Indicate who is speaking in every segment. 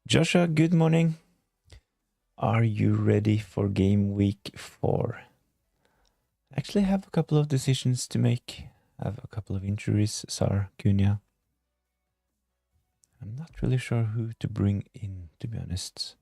Speaker 1: Joshua, good morning. Are you ready for game week 4? Actually, I have a couple of decisions to make. I have a couple of injuries, Sar, Cunha. I'm not really sure who to bring in, to be honest.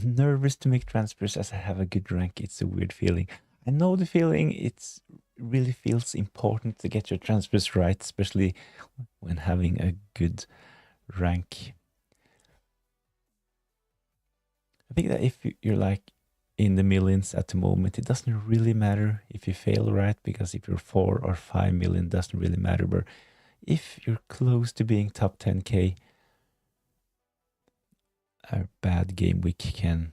Speaker 1: Nervous to make transfers as I have a good rank. It's a weird feeling. I know the feeling. It really feels important to get your transfers right, especially when having a good rank. I think that if you're like in the millions at the moment, it doesn't really matter if you fail, right? Because if you're 4 or 5 million, doesn't really matter. But if you're close to being top 10k, a bad game week can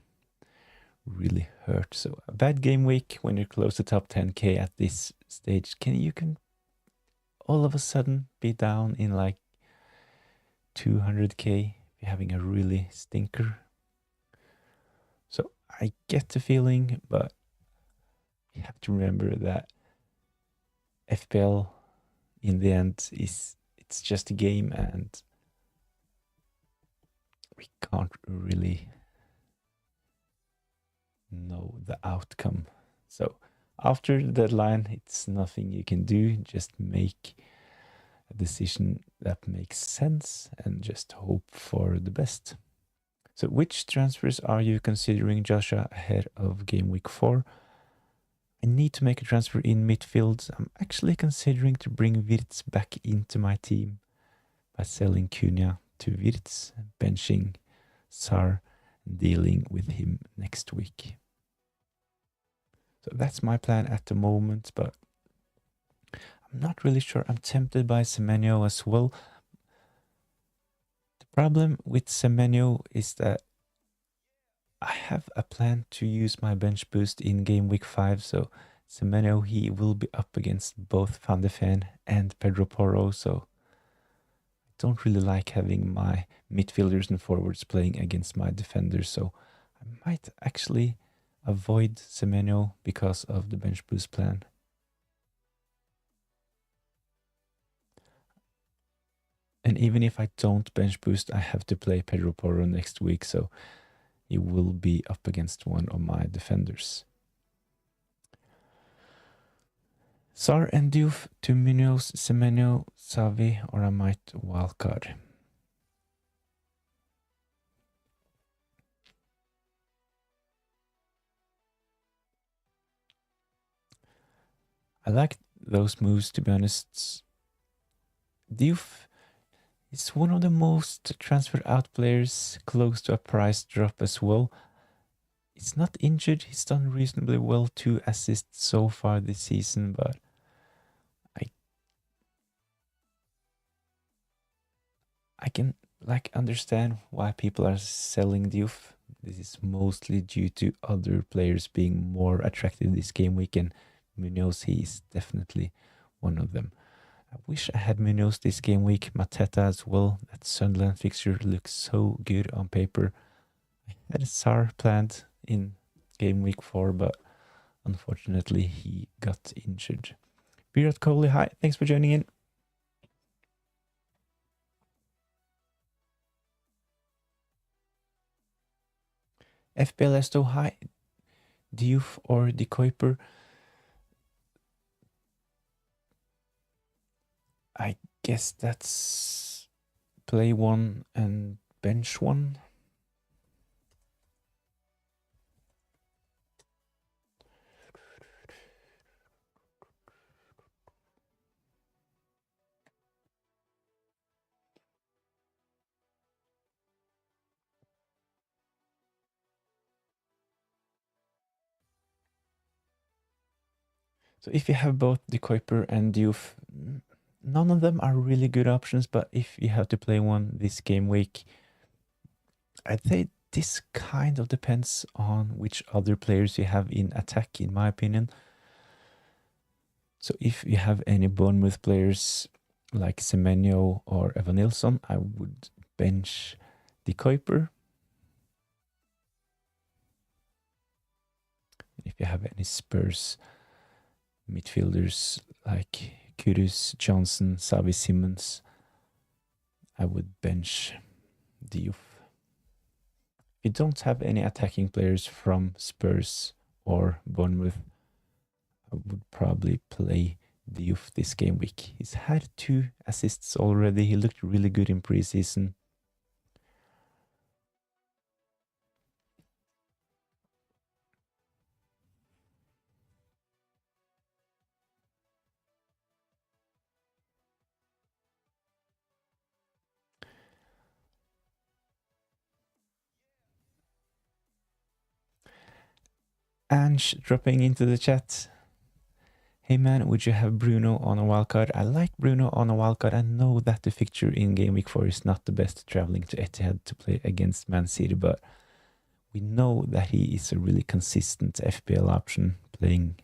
Speaker 1: really hurt. So a bad game week when you're close to top 10k at this stage, you can all of a sudden be down in like 200k if you're having a really stinker. So I get the feeling, but you have to remember that FPL in the end it's just a game and we can't really know the outcome. So after the deadline, it's nothing you can do. Just make a decision that makes sense and just hope for the best. So which transfers are you considering, Joshua, ahead of game week 4? I need to make a transfer in midfield. I'm actually considering to bring Wirtz back into my team by selling Cunha to Wirtz, benching Sar, and dealing with him next week. So that's my plan at the moment, but I'm not really sure. I'm tempted by Semenyo as well. The problem with Semenyo is that I have a plan to use my bench boost in game week 5, so Semenyo, he will be up against both Van de Ven and Pedro Porro, so I don't really like having my midfielders and forwards playing against my defenders, so I might actually avoid Semenyo because of the bench boost plan. And even if I don't bench boost, I have to play Pedro Porro next week, so he will be up against one of my defenders. Sar and Diouf to Munoz, Semenyo, Savi, or I might wildcard. I like those moves, to be honest. Diouf is one of the most transferred out players, close to a price drop as well. He's not injured. He's done reasonably well, 2 assists so far this season, but I can like understand why people are selling Diouf. This is mostly due to other players being more attractive this game week, and Munoz, he is definitely one of them. I wish I had Munoz this game week, Mateta as well. That Sunderland fixture looks so good on paper. I had a Sar planned in game week 4, but unfortunately he got injured. Virat Kohli, hi, thanks for joining in. FPL Esto, hi. Diouf or De Kuiper? I guess that's play one and bench one. So if you have both De Kuiper and Diouf, none of them are really good options, but if you have to play one this game week, I'd say this kind of depends on which other players you have in attack, in my opinion. So if you have any Bournemouth players like Semenyo or Evan Nilsson, I would bench De Kuiper. If you have any Spurs midfielders like Kudus, Johnson, Xavi Simons, I would bench Diouf. If you don't have any attacking players from Spurs or Bournemouth, I would probably play Diouf this game week. He's had 2 assists already. He looked really good in preseason. Ange dropping into the chat. Hey man, would you have Bruno on a wildcard? I like Bruno on a wildcard. I know that the fixture in game week 4 is not the best, traveling to Etihad to play against Man City, but we know that he is a really consistent FPL option, playing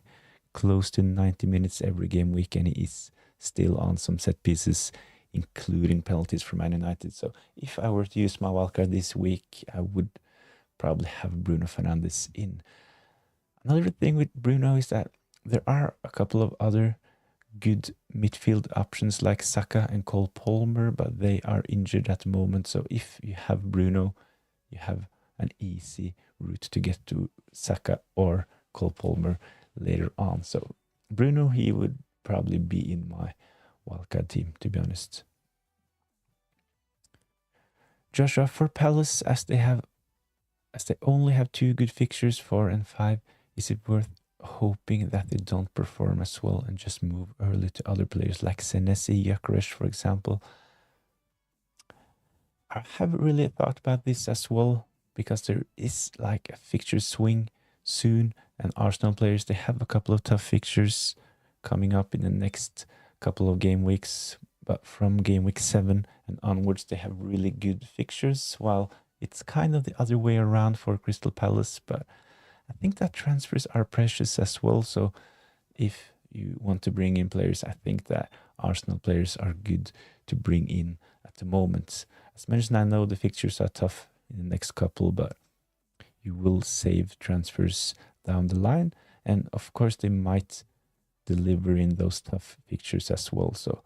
Speaker 1: close to 90 minutes every game week, and he is still on some set pieces, including penalties for Man United. So if I were to use my wildcard this week, I would probably have Bruno Fernandes in. Another thing with Bruno is that there are a couple of other good midfield options like Saka and Cole Palmer, but they are injured at the moment. So if you have Bruno, you have an easy route to get to Saka or Cole Palmer later on. So Bruno, he would probably be in my wildcard team, to be honest. Joshua, for Palace, as they only have 2 good fixtures, 4 and 5, is it worth hoping that they don't perform as well and just move early to other players like Senesi, Gyökeres, for example? I haven't really thought about this as well, because there is like a fixture swing soon, and Arsenal players, they have a couple of tough fixtures coming up in the next couple of game weeks, but from game week 7 and onwards they have really good fixtures, while it's kind of the other way around for Crystal Palace. But I think that transfers are precious as well, so if you want to bring in players, I think that Arsenal players are good to bring in at the moment. As mentioned, I know the fixtures are tough in the next couple, but you will save transfers down the line, and of course they might deliver in those tough fixtures as well. So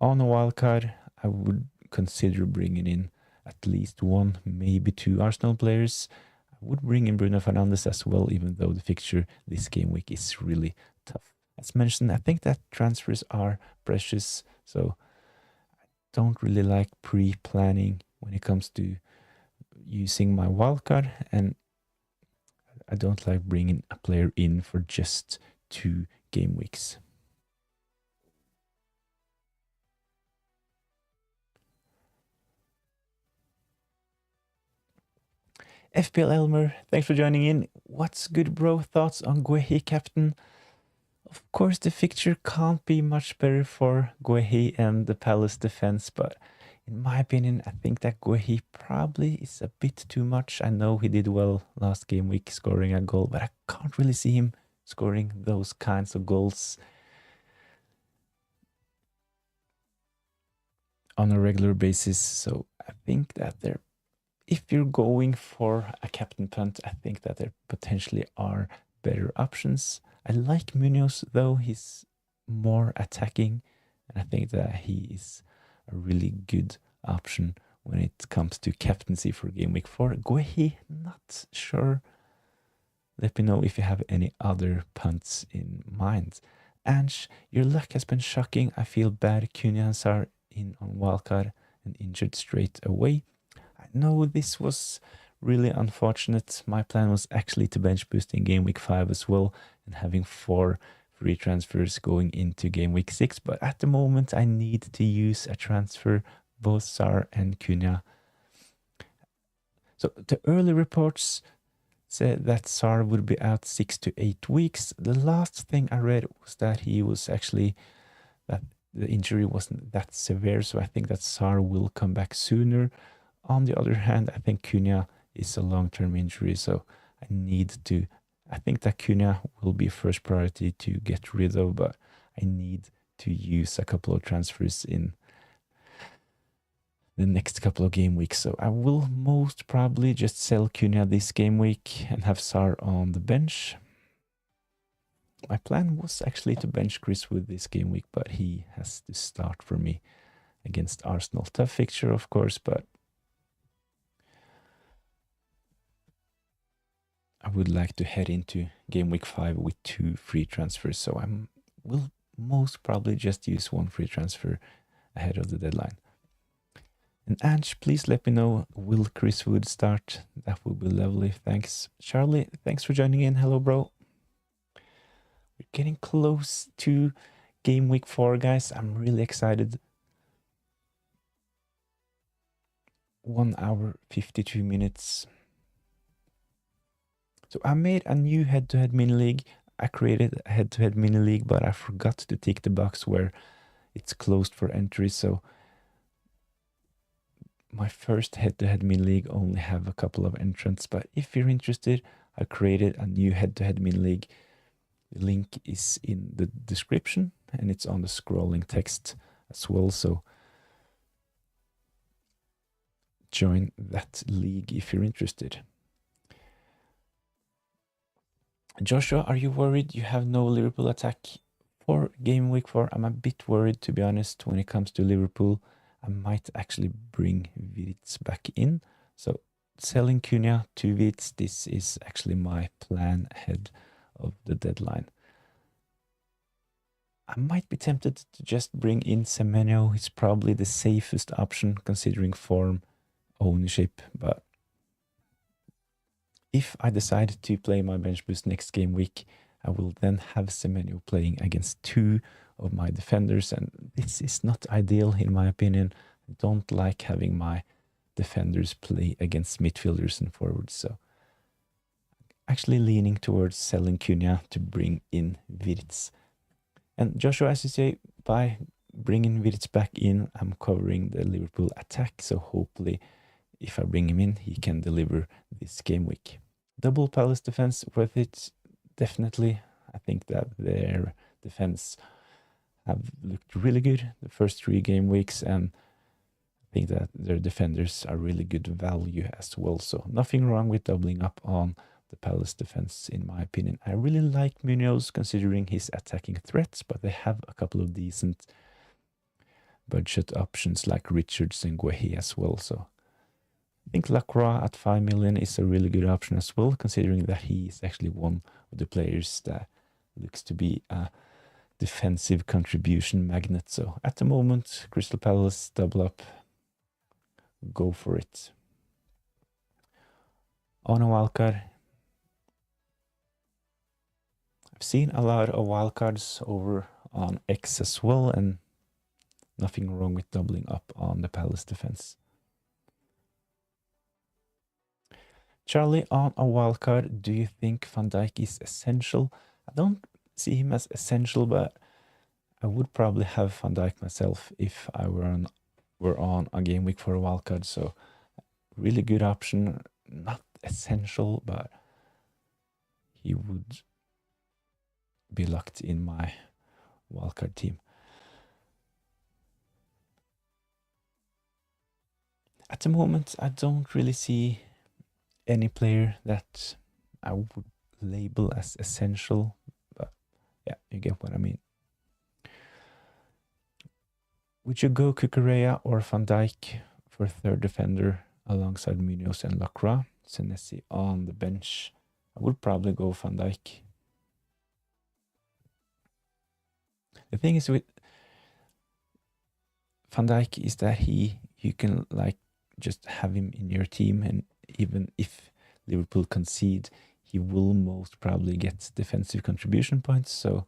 Speaker 1: on a wildcard, I would consider bringing in at least 1, maybe 2 Arsenal players. I would bring in Bruno Fernandes as well, even though the fixture this game week is really tough. As mentioned, I think that transfers are precious, so I don't really like pre-planning when it comes to using my wildcard, and I don't like bringing a player in for just 2 game weeks. FPL Elmer, thanks for joining in. What's good, bro? Thoughts on Guehi, captain? Of course, the fixture can't be much better for Guehi and the Palace defense, but in my opinion, I think that Guehi probably is a bit too much. I know he did well last game week scoring a goal, but I can't really see him scoring those kinds of goals on a regular basis. So I think that if you're going for a captain punt, I think that there potentially are better options. I like Munoz, though. He's more attacking, and I think that he is a really good option when it comes to captaincy for game week 4. Guehi, not sure. Let me know if you have any other punts in mind. Ange, your luck has been shocking. I feel bad. Cunhas are in on wildcard and injured straight away. I know this was really unfortunate. My plan was actually to bench boost in game week 5 as well and having 4 free transfers going into game week 6. But at the moment, I need to use a transfer, both Sar and Cunha. So the early reports said that Sar would be out 6 to 8 weeks. The last thing I read was that he was actually, that the injury wasn't that severe. So I think that Sar will come back sooner. On the other hand, I think Cunha is a long-term injury. So I think that Cunha will be first priority to get rid of, but I need to use a couple of transfers in the next couple of game weeks. So I will most probably just sell Cunha this game week and have Sar on the bench. My plan was actually to bench Chris Wood this game week, but he has to start for me against Arsenal. Tough fixture, of course, but I would like to head into game week 5 with 2 free transfers. So I will most probably just use 1 free transfer ahead of the deadline. And Ange, please let me know, will Chris Wood start? That would be lovely. Thanks. Charlie, thanks for joining in. Hello, bro. We're getting close to game week 4, guys. I'm really excited. 1 hour, 52 minutes. So I made a new head-to-head mini league. I created a head-to-head mini league, but I forgot to tick the box where it's closed for entry. So my first head-to-head mini league only have a couple of entrants, but if you're interested, I created a new head-to-head mini league. The link is in the description and it's on the scrolling text as well. So join that league if you're interested. Joshua, are you worried you have no Liverpool attack for game week 4? I'm a bit worried, to be honest, when it comes to Liverpool. I might actually bring Wirtz back in. So selling Cunha to Wirtz, this is actually my plan ahead of the deadline. I might be tempted to just bring in Semenyo. It's probably the safest option considering form, ownership. But if I decide to play my bench boost next game week, I will then have Semenyo playing against 2 of my defenders, and this is not ideal in my opinion. I don't like having my defenders play against midfielders and forwards, so actually leaning towards selling Cunha to bring in Wirtz. And Joshua, as you say, by bringing Wirtz back in, I'm covering the Liverpool attack, so hopefully if I bring him in, he can deliver this game week. Double Palace defense, worth it? Definitely. I think that their defense have looked really good the first 3 game weeks, and I think that their defenders are really good value as well. So nothing wrong with doubling up on the Palace defense, in my opinion. I really like Munoz considering his attacking threats, but they have a couple of decent budget options like Richards and Guehi as well. So I think Lacroix at 5 million is a really good option as well, considering that he is actually one of the players that looks to be a defensive contribution magnet. So at the moment, Crystal Palace double up, go for it. On a wildcard, I've seen a lot of wildcards over on X as well, and nothing wrong with doubling up on the Palace defense. Charlie, on a wildcard, do you think Van Dijk is essential? I don't see him as essential, but I would probably have Van Dijk myself if I were on a game week for a wildcard. So really good option, not essential, but he would be locked in my wildcard team. At the moment, I don't really see any player that I would label as essential, but yeah, you get what I mean. Would you go Cucurella or Van Dijk for third defender alongside Munoz and Lacroix. Senesi on the bench. I would probably go Van Dijk. The thing is with Van Dijk is that you can like just have him in your team, and even if Liverpool concede, he will most probably get defensive contribution points. So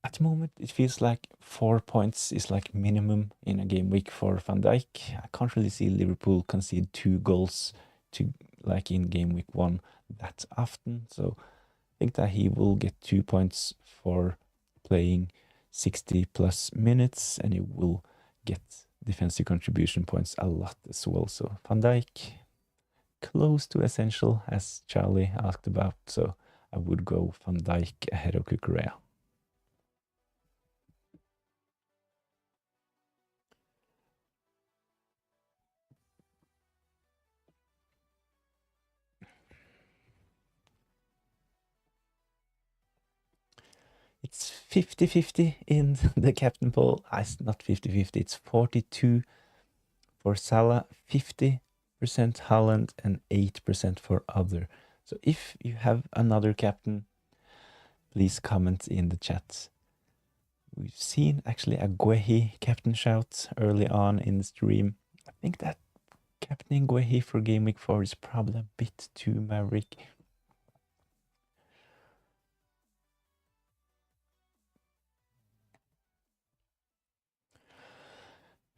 Speaker 1: at the moment, it feels like 4 points is like minimum in a game week for Van Dijk. I can't really see Liverpool concede 2 goals to like in game week 1 that often. So I think that he will get 2 points for playing 60 plus minutes, and he will get defensive contribution points a lot as well. So Van Dijk, close to essential, as Charlie asked about. So I would go Van Dijk ahead of Cucurella. It's 50-50 in the captain poll. It's not 50-50, it's 42 for Salah, 50% Haaland, and 8% for other. So if you have another captain, please comment in the chat. We've seen actually a Guehi captain shout early on in the stream. I think that captaining Guehi for game week 4 is probably a bit too maverick.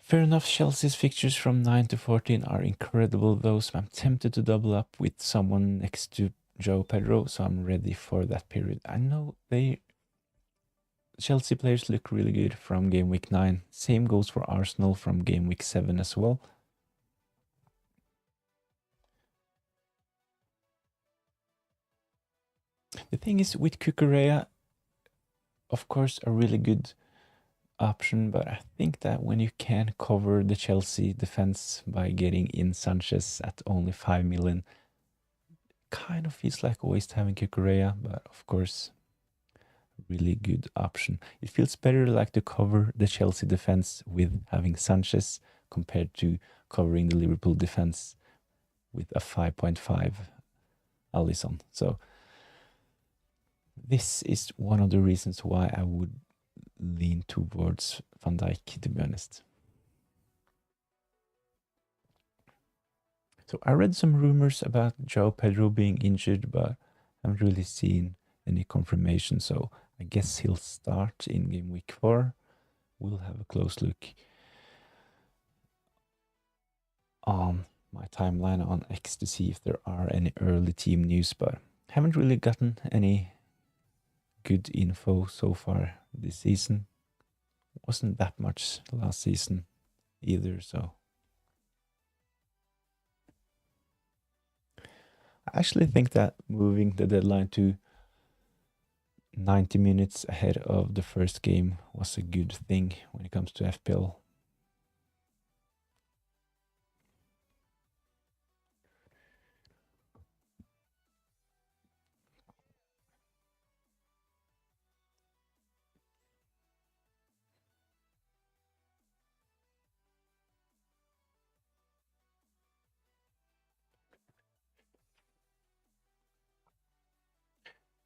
Speaker 1: Fair enough, Chelsea's fixtures from 9 to 14 are incredible though, so I'm tempted to double up with someone next to Joe Pedro, so I'm ready for that period. I know Chelsea players look really good from game week 9. Same goes for Arsenal from game week 7 as well. The thing is with Cucurella, of course, a really good option, but I think that when you can cover the Chelsea defense by getting in Sanchez at only 5 million, kind of feels like a waste having Cucurella, but of course, really good option. It feels better like to cover the Chelsea defense with having Sanchez compared to covering the Liverpool defense with a 5.5 Alisson. So this is one of the reasons why I would lean towards Van Dijk, to be honest. So I read some rumors about João Pedro being injured, but I haven't really seen any confirmation. So I guess he'll start in game week 4. We'll have a close look on my timeline on X to see if there are any early team news, but haven't really gotten any good info so far this season. Wasn't that much last season either, so I actually think that moving the deadline to 90 minutes ahead of the first game was a good thing when it comes to FPL.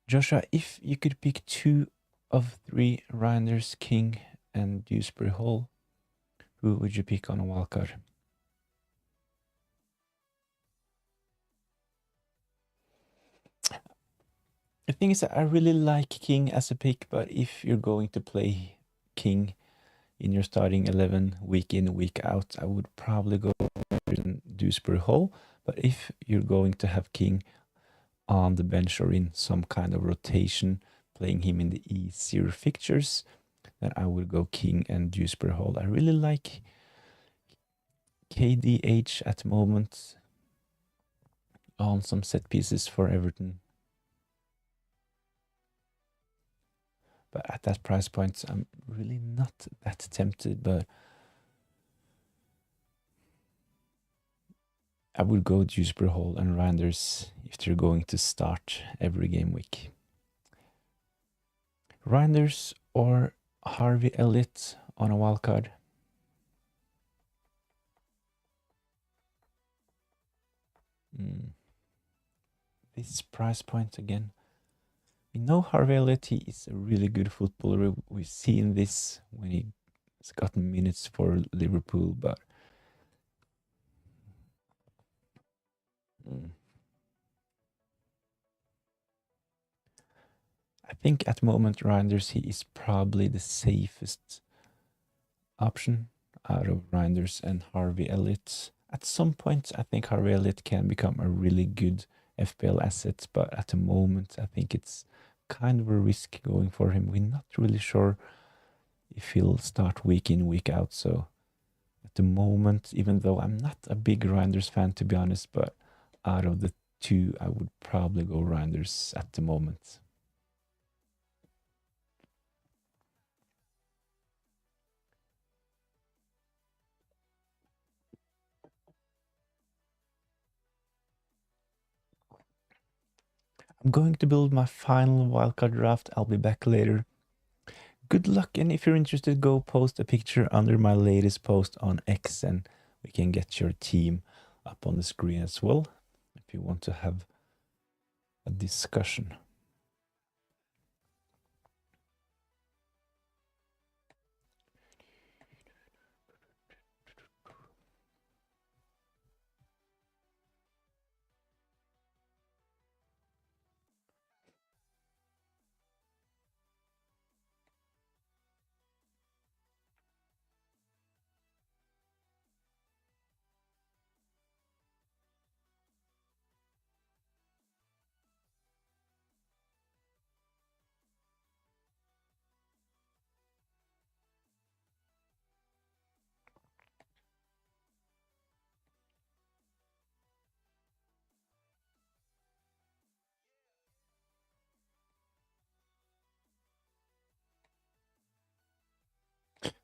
Speaker 1: Joshua, if you could pick 2 of 3 Reinders, King, and Dewsbury Hall, who would you pick on a wildcard? The thing is that I really like King as a pick, but if you're going to play King in your starting 11 week in, week out, I would probably go Dewsbury Hall. But if you're going to have King on the bench or in some kind of rotation, playing him in the easier fixtures, then I would go King and Dewsbury Hall. I really like KDH at the moment on some set pieces for Everton. But at that price point, I'm really not that tempted, but I would go Dewsbury Hall and Reinders if they're going to start every game week. Reinders or Harvey Elliott on a wildcard. This price point again. We know Harvey Elliott is a really good footballer. We've seen this when he's gotten minutes for Liverpool, but I think at the moment Reinders, he is probably the safest option out of Reinders and Harvey Elliott. At some point, I think Harvey Elliott can become a really good FPL asset, but at the moment, I think it's kind of a risk going for him. We're not really sure if he'll start week in, week out. So at the moment, even though I'm not a big Reinders fan, to be honest, but out of the two, I would probably go Reinders at the moment. I'm going to build my final wildcard draft. I'll be back later. Good luck, and if you're interested, go post a picture under my latest post on X and we can get your team up on the screen as well if you want to have a discussion.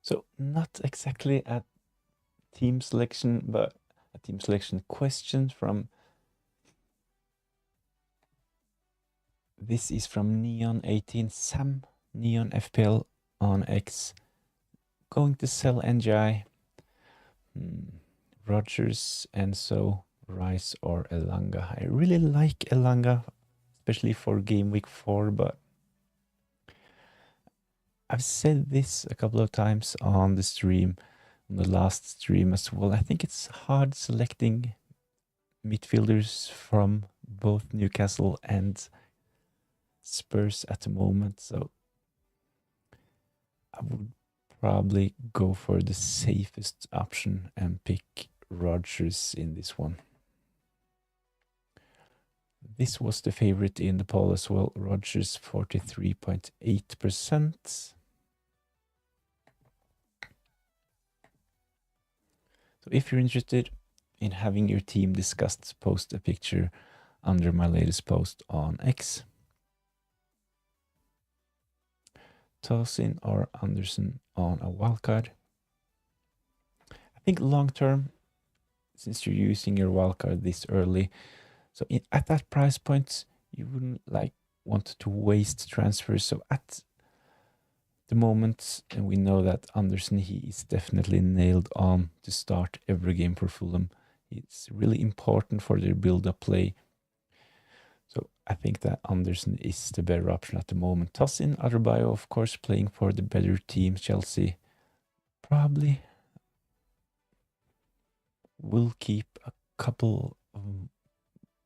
Speaker 1: So not exactly a team selection, but a team selection question from... This is from Neon18 Sam, Neon FPL on X. Going to sell NGI. Rogers, Enso, Rice or Elanga. I really like Elanga, especially for game week 4, but I've said this a couple of times on the stream, on the last stream as well. I think it's hard selecting midfielders from both Newcastle and Spurs at the moment, so I would probably go for the safest option and pick Rogers in this one. This was the favorite in the poll as well. Rogers 43.8%. So if you're interested in having your team discussed, post a picture under my latest post on X. Tosin or Anderson on a wildcard. I think long term, since you're using your wildcard this early, so at that price point, you wouldn't want to waste transfers. So at the moment, and we know that Anderson, he is definitely nailed on to start every game for Fulham. It's really important for their build-up play. So I think that Anderson is the better option at the moment. Toss in Adebayo, of course, playing for the better team, Chelsea. Probably will keep a couple of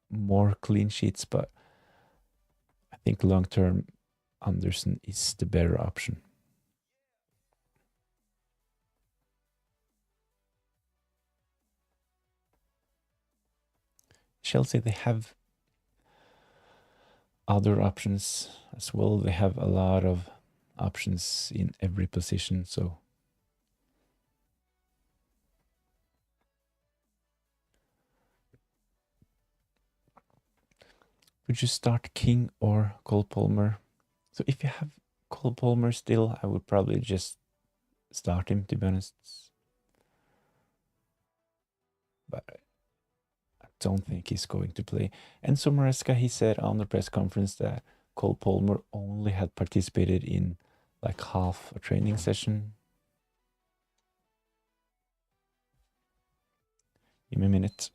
Speaker 1: more clean sheets, but I think long-term Anderson is the better option. Chelsea, they have other options as well. They have a lot of options in every position, so would you start King or Cole Palmer? So if you have Cole Palmer still, I would probably just start him, to be honest. But I don't think he's going to play. Enzo Maresca, he said on the press conference that Cole Palmer only had participated in like half a training session. Give me a minute.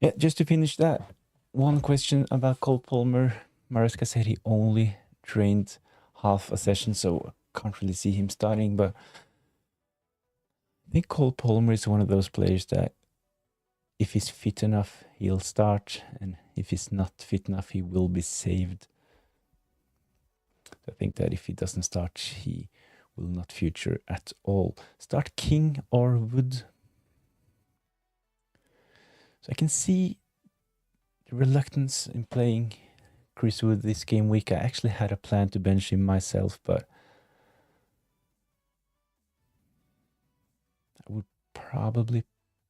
Speaker 1: Yeah, just to finish that, one question about Cole Palmer. Mariska said he only trained half a session, so can't really see him starting, but I think Cole Palmer is one of those players that if he's fit enough, he'll start, and if he's not fit enough, he will be saved. I think that if he doesn't start, he will not feature at all. Start King or Wood. So I can see the reluctance in playing Chris Wood this game week. I actually had a plan to bench him myself, but I would probably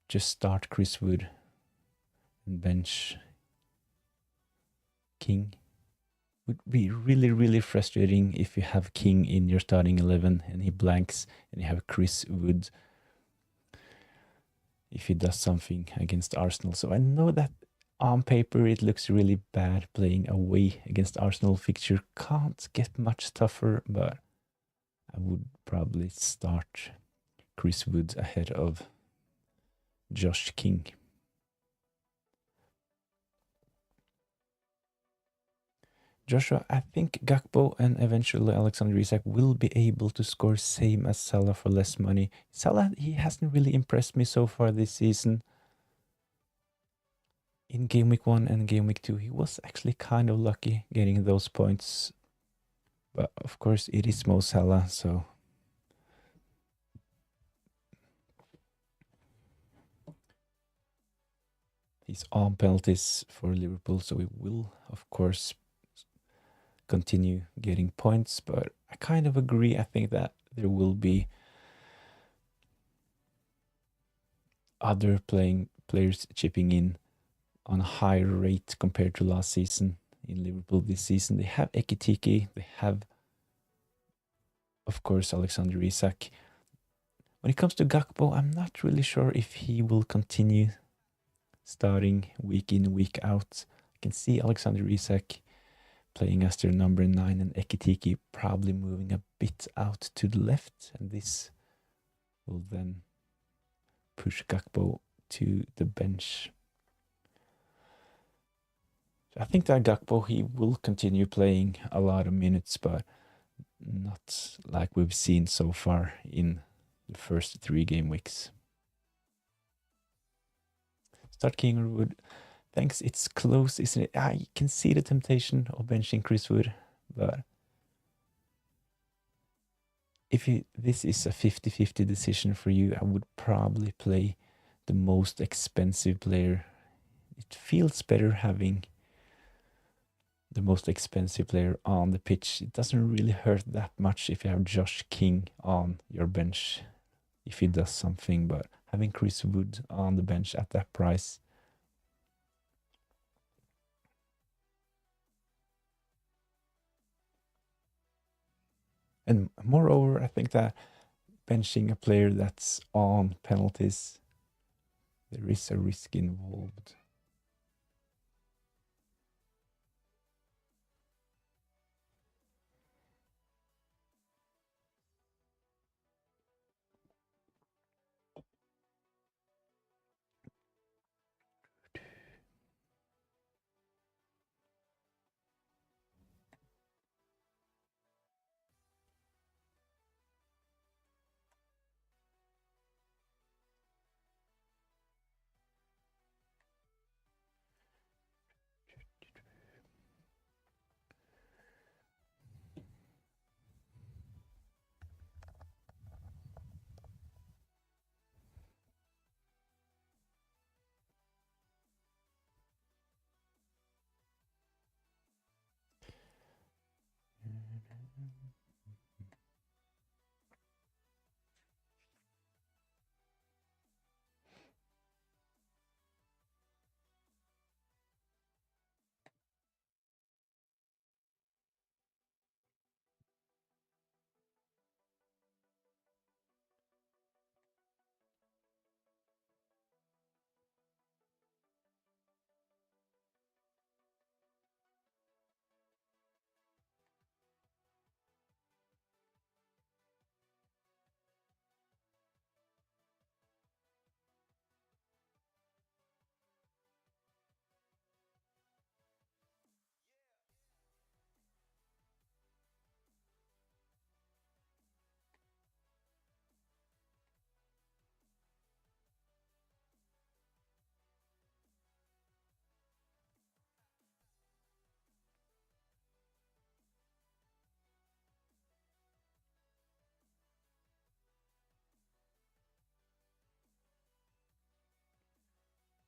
Speaker 1: just start Chris Wood and bench King. Would be really, really frustrating if you have King in your starting 11 and he blanks and you have Chris Wood if he does something against Arsenal. So I know that on paper it looks really bad playing away against Arsenal. Fixture can't get much tougher, but I would probably start Chris Wood ahead of Josh King. Joshua, I think Gakpo and eventually Alexander Isak will be able to score same as Salah for less money. Salah, he hasn't really impressed me so far this season. In game week 1 and game week 2, he was actually kind of lucky getting those points. But of course, it is Mo Salah, so he's on penalties for Liverpool, so he will, of course, continue getting points. But I kind of agree. I think that there will be other players chipping in on a higher rate compared to last season. In Liverpool this season, they have Ekitike, they have, of course, Alexander Isak. When it comes to Gakpo, I'm not really sure if he will continue starting week in, week out. I can see Alexander Isak playing as their number 9 and Ekitike probably moving a bit out to the left, and this will then push Gakpo to the bench. I think that Gakpo, he will continue playing a lot of minutes, but not like we've seen so far in the first 3 game weeks. Start King or Wood. Thanks, it's close, isn't it? I can see the temptation of benching Chris Wood, but if this is a 50-50 decision for you, I would probably play the most expensive player. It feels better having the most expensive player on the pitch. It doesn't really hurt that much if you have Josh King on your bench if he does something, but having Chris Wood on the bench at that price, and moreover, I think that benching a player that's on penalties, there is a risk involved.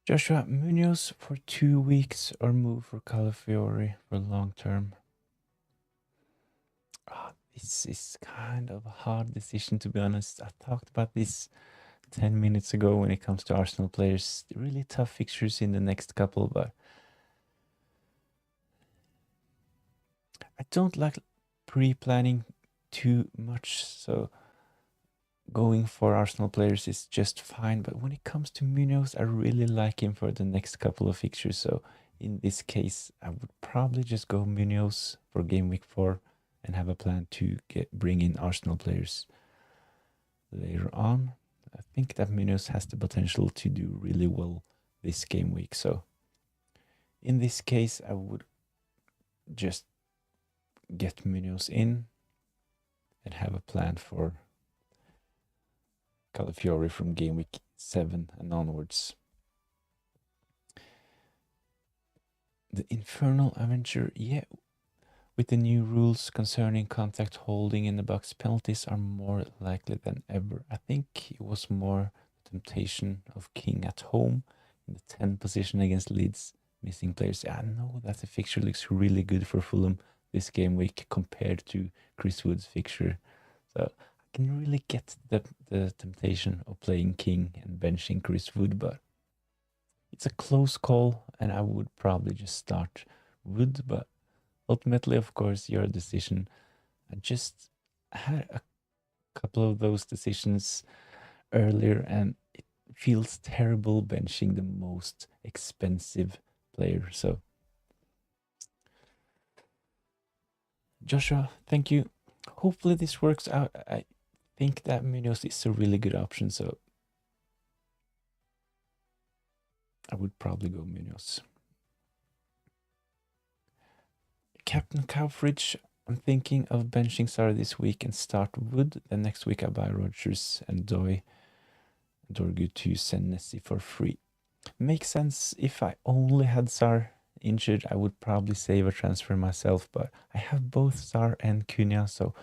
Speaker 1: Joshua, Munoz for 2 weeks or move for Calafiore for long term? This is kind of a hard decision, to be honest. I talked about this 10 minutes ago when it comes to Arsenal players. Really tough fixtures in the next couple, but I don't like pre-planning too much, so going for Arsenal players is just fine. But when it comes to Munoz, I really like him for the next couple of fixtures. So in this case, I would probably just go Munoz for game week 4 and have a plan to bring in Arsenal players later on. I think that Munoz has the potential to do really well this game week. So in this case, I would just get Munoz in and have a plan for Calafiore from game week 7 and onwards. The Infernal Avenger, yeah, with the new rules concerning contact holding in the box, penalties are more likely than ever. I think it was more the temptation of King at home in the 10 position against Leeds, missing players. I know that the fixture looks really good for Fulham this game week compared to Chris Wood's fixture. So I can really get the temptation of playing King and benching Chris Wood, but it's a close call, and I would probably just start Wood, but ultimately, of course, your decision. I just had a couple of those decisions earlier, and it feels terrible benching the most expensive player. So, Joshua, thank you. Hopefully, this works out. I think that Munoz is a really good option, so I would probably go Munoz. Captain Cowfridge, I'm thinking of benching Sarah this week and start Wood. Then next week I buy Rogers and Dorgu to Senesi for free. Makes sense. If I only had Sar injured, I would probably save a transfer myself, but I have both Sar and Cunha, so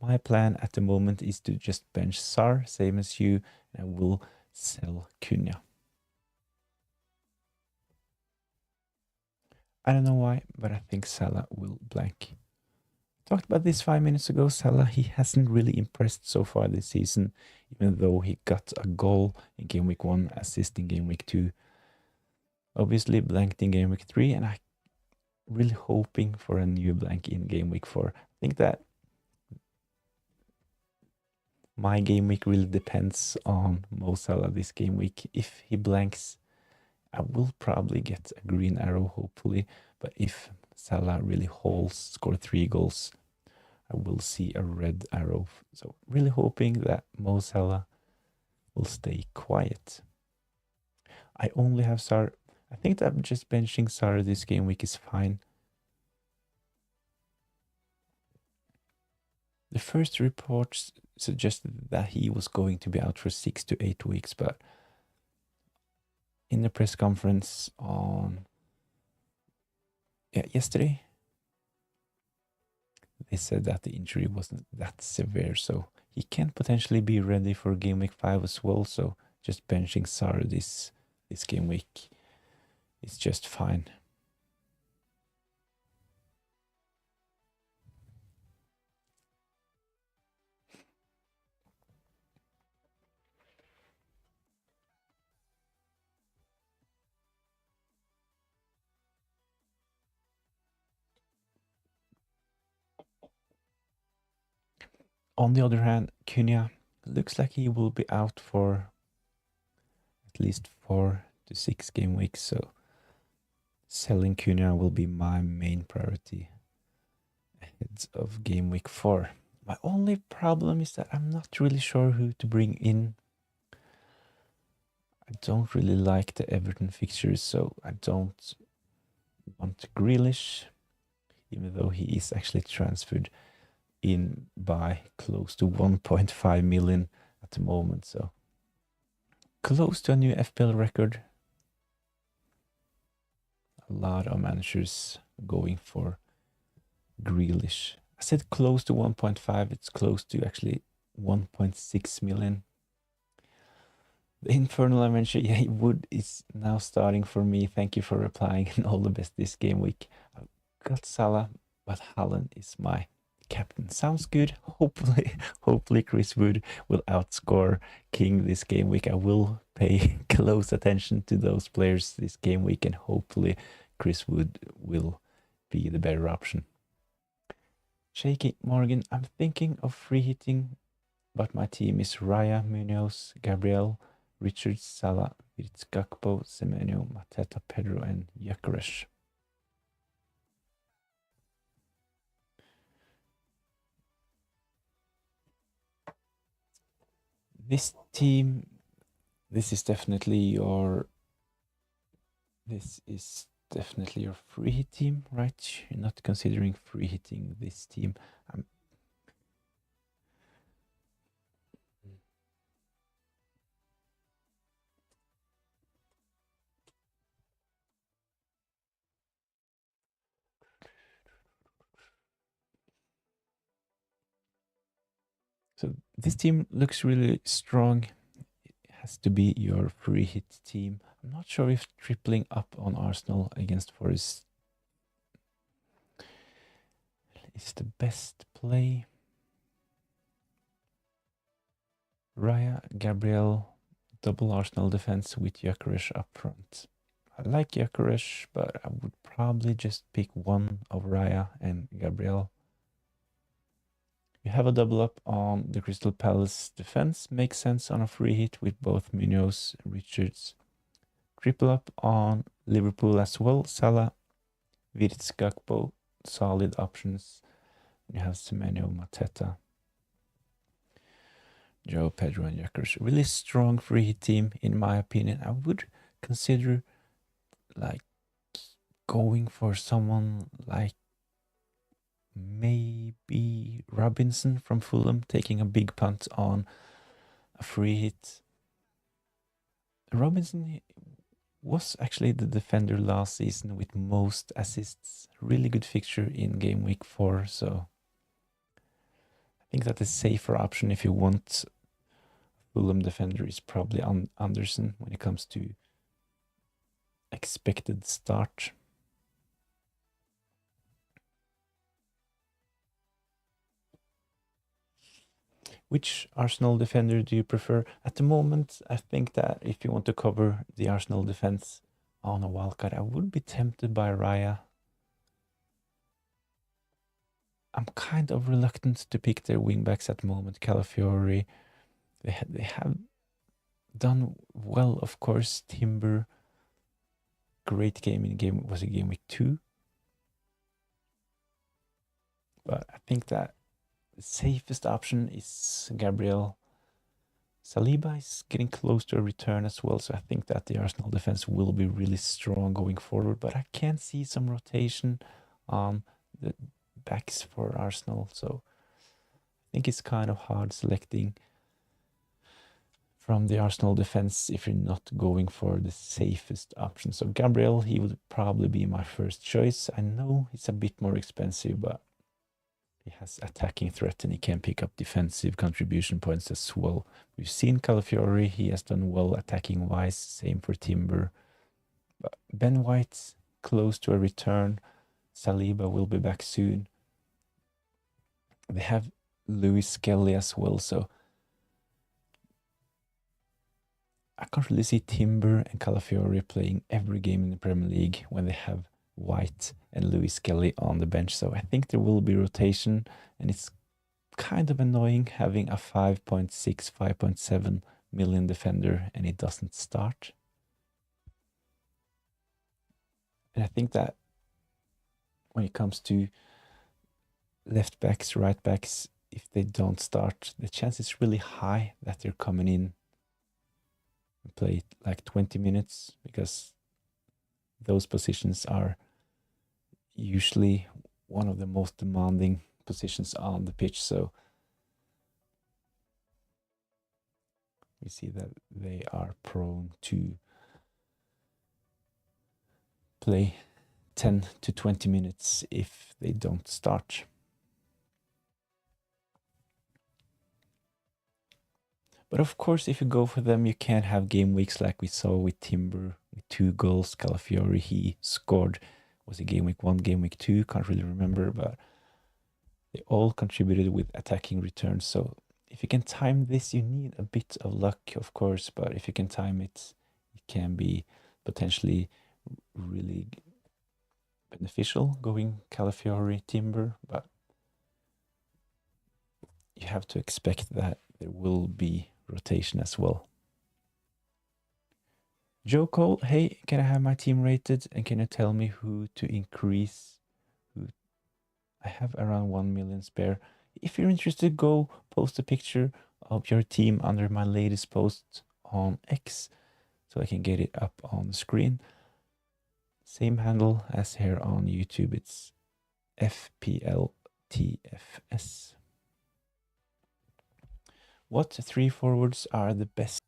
Speaker 1: my plan at the moment is to just bench Sar, same as you, and I will sell Cunha. I don't know why, but I think Salah will blank. Talked about this 5 minutes ago. Salah, he hasn't really impressed so far this season, even though he got a goal in game week 1, assist in game week 2. Obviously blanked in game week 3, and I'm really hoping for a new blank in game week 4. I think that my game week really depends on Mo Salah this game week. If he blanks, I will probably get a green arrow, hopefully. But if Salah really hauls, score 3 goals, I will see a red arrow. So really hoping that Mo Salah will stay quiet. I only have Sar. I think that just benching Sar this game week is fine. The first reports suggested that he was going to be out for 6 to 8 weeks, but in the press conference on yesterday, they said that the injury wasn't that severe, so he can potentially be ready for game week 5 as well. So just benching Sar this game week is just fine. On the other hand, Cunha looks like he will be out for at least 4 to 6 game weeks, so selling Cunha will be my main priority ahead of game week 4. My only problem is that I'm not really sure who to bring in. I don't really like the Everton fixtures, so I don't want Grealish, even though he is actually transferred in by close to 1.5 million at the moment, so close to a new FPL record. A lot of managers going for Grealish. I said close to 1.5, it's close to actually 1.6 million. The Infernal Adventure, yeah, Wood is now starting for me. Thank you for replying, and all the best this game week. I've got Salah, but Haaland is my captain. Sounds good. Hopefully Chris Wood will outscore King this game week. I will pay close attention to those players this game week, and hopefully Chris Wood will be the better option. Shaky Morgan, I'm thinking of free hitting, but my team is Raya, Munoz, Gabriel, Richards, Salah, Wirtz, Gakpo, Semenyo, Mateta, Pedro, and Gyökeres. This team, this is definitely your free hit team, right? You're not considering free hitting this team. So this team looks really strong. It has to be your free hit team. I'm not sure if tripling up on Arsenal against Forest is the best play. Raya, Gabriel, double Arsenal defense with Gyökeres up front. I like Gyökeres, but I would probably just pick one of Raya and Gabriel. You have a double up on the Crystal Palace defense. Makes sense on a free hit with both Munoz, Richards. Triple up on Liverpool as well. Salah, Wirtz, Gakpo. Solid options. You have Semenyo, Mateta, Joe, Pedro, and Gyökeres. Really strong free hit team, in my opinion. I would consider like going for someone like maybe Robinson from Fulham, taking a big punt on a free hit. Robinson was actually the defender last season with most assists. Really good fixture in game week 4, so I think that the safer option if you want Fulham defender is probably Anderson when it comes to expected start. Which Arsenal defender do you prefer? At the moment, I think that if you want to cover the Arsenal defense on a wildcard, I would be tempted by Raya. I'm kind of reluctant to pick their wingbacks at the moment. Calafiori, they have done well, of course. Timber, great game in game week 2. But I think that the safest option is Gabriel. Saliba is getting close to a return as well, so I think that the Arsenal defense will be really strong going forward. But I can see some rotation on the backs for Arsenal, so I think it's kind of hard selecting from the Arsenal defense if you're not going for the safest option. So Gabriel, he would probably be my first choice. I know it's a bit more expensive, but he has attacking threat and he can pick up defensive contribution points as well. We've seen Calafiori, he has done well attacking wise, same for Timber. But Ben White's close to a return. Saliba will be back soon. They have Lewis Skelly as well, so I can't really see Timber and Calafiori playing every game in the Premier League when they have White and Lewis Skelly on the bench. So I think there will be rotation, and it's kind of annoying having a 5.6, 5.7 million defender and it doesn't start. And I think that when it comes to left backs, right backs, if they don't start, the chance is really high that they're coming in and play like 20 minutes, because those positions are usually one of the most demanding positions on the pitch. So we see that they are prone to play 10 to 20 minutes if they don't start. But of course, if you go for them, you can have game weeks like we saw with Timber with 2 goals. Calafiori, he scored, was it game week 1, game week 2? Can't really remember, but they all contributed with attacking returns. So if you can time this, you need a bit of luck, of course, but if you can time it, it can be potentially really beneficial going Calafiori, Timber, but you have to expect that there will be rotation as well. Joe Cole, hey, can I have my team rated and can you tell me who to increase? I have around 1 million spare. If you're interested, go post a picture of your team under my latest post on X so I can get it up on the screen. Same handle as here on YouTube, it's FPLTFS. What 3 forwards are the best?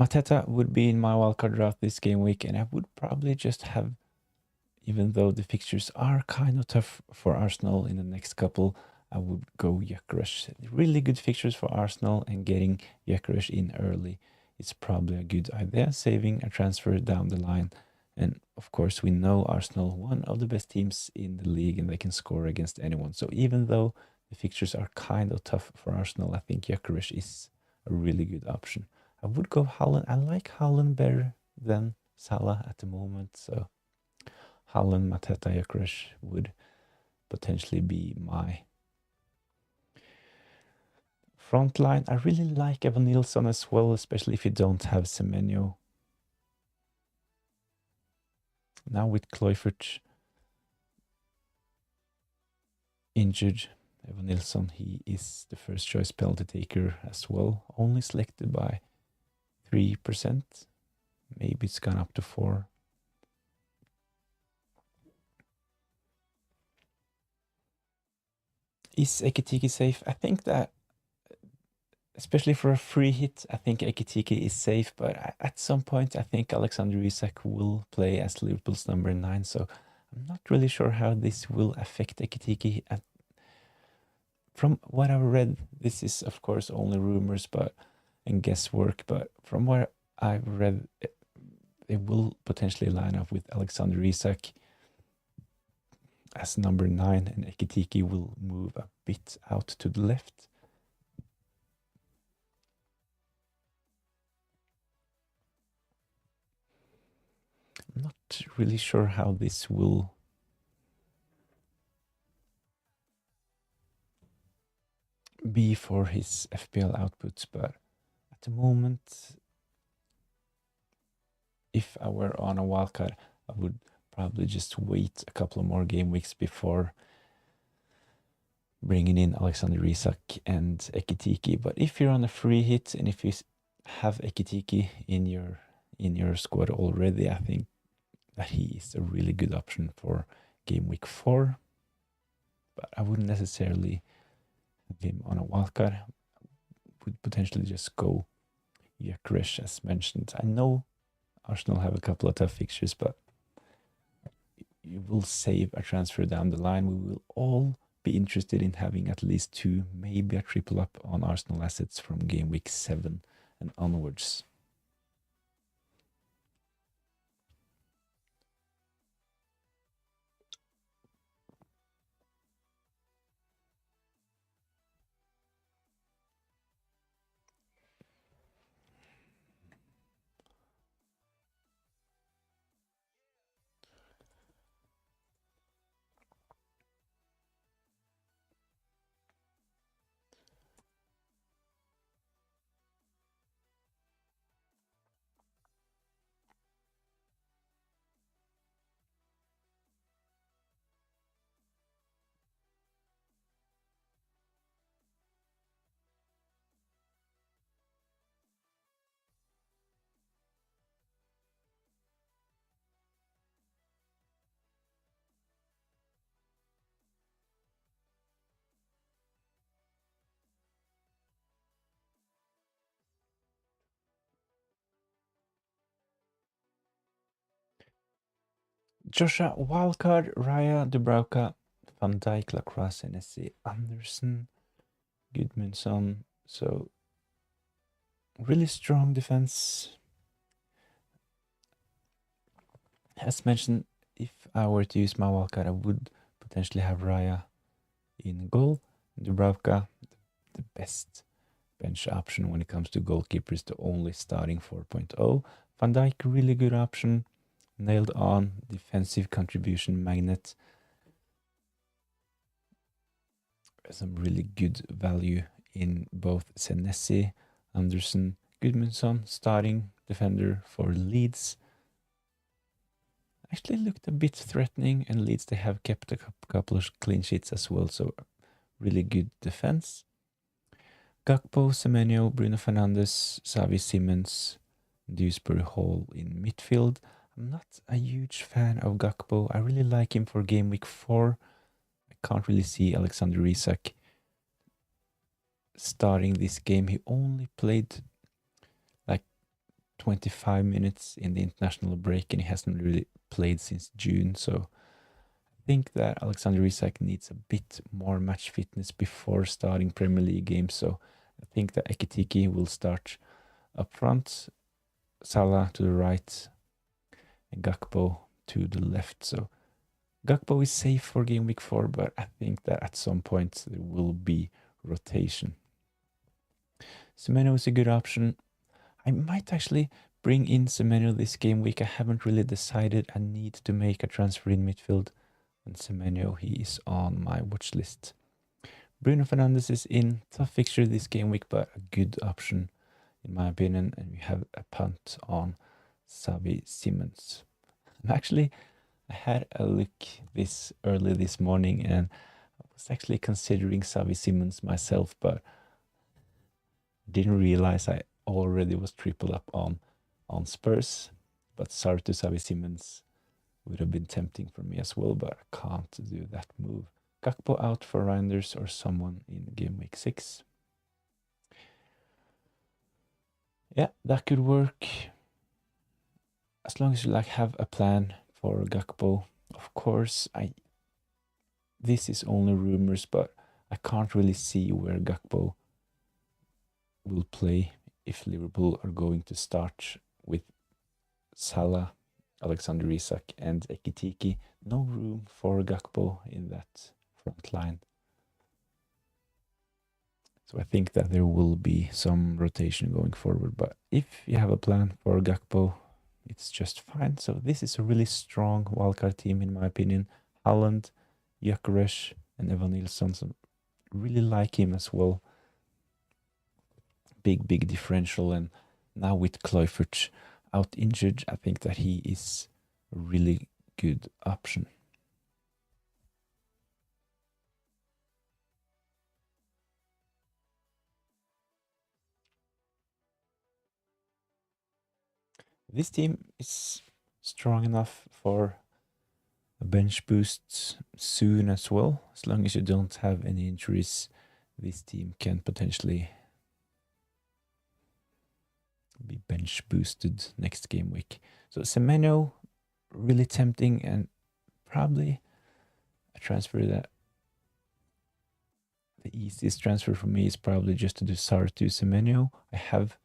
Speaker 1: Mateta would be in my wildcard draft this game week, and I would probably just have, even though the fixtures are kind of tough for Arsenal in the next couple, I would go Gyökeres. Really good fixtures for Arsenal, and getting Gyökeres in early is probably a good idea, saving a transfer down the line. And of course, we know Arsenal, one of the best teams in the league, and they can score against anyone. So even though the fixtures are kind of tough for Arsenal, I think Gyökeres is a really good option. I would go Haaland. I like Haaland better than Salah at the moment. So Haaland, Mateta, Gyökeres would potentially be my front line. I really like Evan Nilsson as well, especially if you don't have Semenyo. Now with Kluivert injured, Evan Nilsson, he is the first choice penalty taker as well. Only selected by 3%. Maybe it's gone up to 4%. Is Ekitike safe? I think that, especially for a free hit, I think Ekitike is safe, but at some point I think Alexander Isak will play as Liverpool's number 9, so I'm not really sure how this will affect Ekitike. From what I've read, this is of course only rumors and guesswork, but from what I've read, they will potentially line up with Alexander Isak as number 9, and Ekitike will move a bit out to the left. I'm not really sure how this will be for his FPL outputs, but at the moment, if I were on a wildcard, I would probably just wait a couple of more game weeks before bringing in Alexander Isak and Ekitike. But if you're on a free hit and if you have Ekitike in in your squad already, I think that he is a really good option for game week 4. But I wouldn't necessarily have him on a wildcard. Would potentially just go Gyökeres as mentioned. I know Arsenal have a couple of tough fixtures, but you will save a transfer down the line. We will all be interested in having at least 2, maybe a triple up on Arsenal assets from game week 7 and onwards. Joshua, Wildcard, Raya, Dubravka, Van Dijk, Lacroix, Senesi, Anderson, Gudmundsson. So really strong defense. As mentioned, if I were to use my wildcard, I would potentially have Raya in goal. Dubravka, the best bench option when it comes to goalkeepers, the only starting 4.0. Van Dijk, really good option. Nailed on, defensive contribution magnet. Some really good value in both Senesi, Anderson, Gudmundsson, starting defender for Leeds. Actually looked a bit threatening, and Leeds, they have kept a couple of clean sheets as well, so really good defense. Gakpo, Semenyo, Bruno Fernandes, Xavi Simons, Dewsbury Hall in midfield. I'm not a huge fan of Gakpo. I really like him for game week 4. I can't really see Alexander Isak starting this game. He only played like 25 minutes in the international break, and he hasn't really played since June. So I think that Alexander Isak needs a bit more match fitness before starting Premier League games. So I think that Ekitike will start up front, Salah to the right, and Gakpo to the left. So Gakpo is safe for game week 4, but I think that at some point there will be rotation. Semenyo is a good option. I might actually bring in Semenyo this game week. I haven't really decided. I need to make a transfer in midfield. And Semenyo, he is on my watch list. Bruno Fernandes is in. Tough fixture this game week, but a good option in my opinion. And we have a punt on Xavi Simons. I had a look this early this morning, and I was actually considering Xavi Simons myself, but didn't realize I already was triple up on Spurs. But sorry to Xavi Simons, would have been tempting for me as well, but I can't do that move. Gakpo out for Reinders or someone in game week 6. Yeah, that could work. As long as you have a plan for Gakpo. Of course, this is only rumors, but I can't really see where Gakpo will play if Liverpool are going to start with Salah, Alexander Isak, and Ekitike. No room for Gakpo in that front line. So I think that there will be some rotation going forward. But if you have a plan for Gakpo, it's just fine. So this is a really strong wildcard team, in my opinion. Haaland, Gyökeres, and Evan Nilsson. So really like him as well. Big differential. And now with Kluivert out injured, I think that he is a really good option. This team is strong enough for a bench boost soon as well. As long as you don't have any injuries, this team can potentially be bench boosted next game week. So Semenyo, really tempting, and probably a transfer that the easiest transfer for me is probably just to do Sar to Semenyo. I have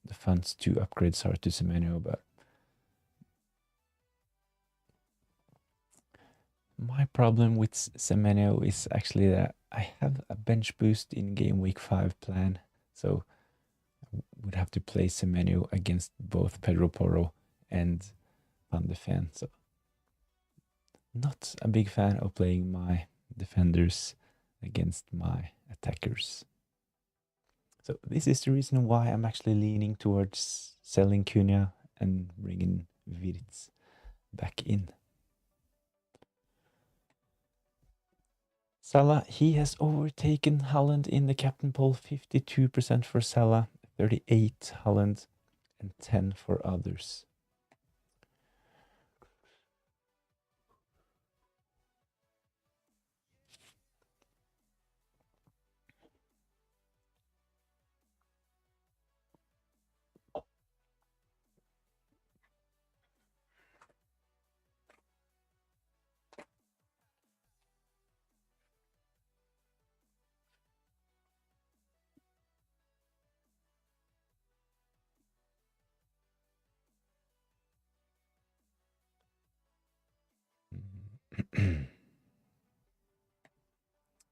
Speaker 1: the funds to upgrade Sar to Semenyo, but my problem with Semenyo is actually that I have a bench boost in game week 5 plan, so I would have to play Semenyo against both Pedro Porro and Van de Ven. So not a big fan of playing my defenders against my attackers. So this is the reason why I'm actually leaning towards selling Cunha and bringing Wirtz back in. Salah, he has overtaken Haaland in the captain poll. 52% for Salah, 38 Haaland, and 10 for others.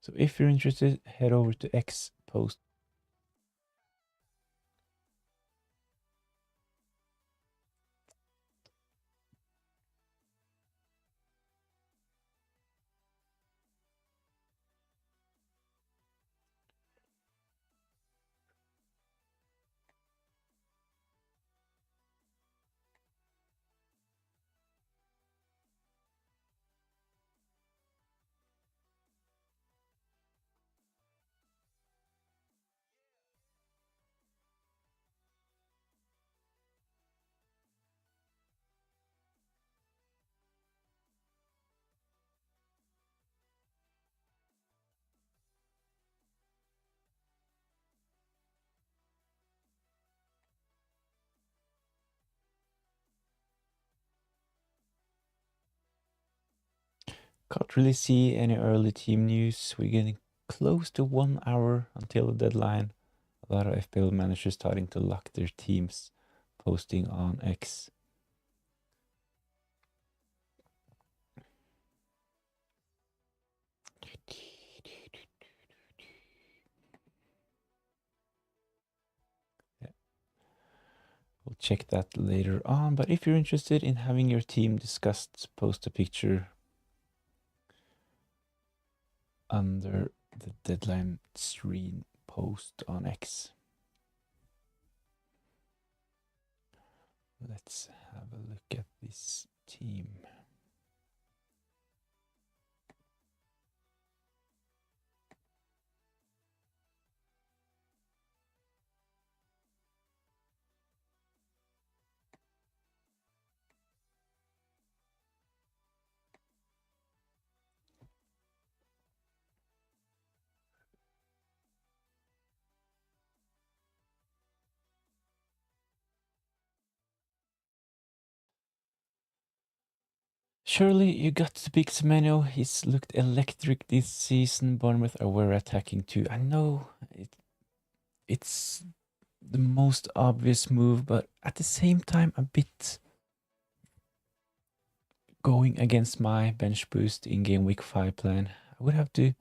Speaker 1: So if you're interested, head over to X post. Can't really see any early team news. We're getting close to 1 hour until the deadline. A lot of FPL managers starting to lock their teams, posting on X. Yeah. We'll check that later on. But if you're interested in having your team discussed, post a picture under the deadline stream post on X. Let's have a look at this team. Surely you got to pick Semenyo. He's looked electric this season. Bournemouth are were attacking too. I know it's the most obvious move, but at the same time a bit going against my bench boost in game week 5 plan. I would have to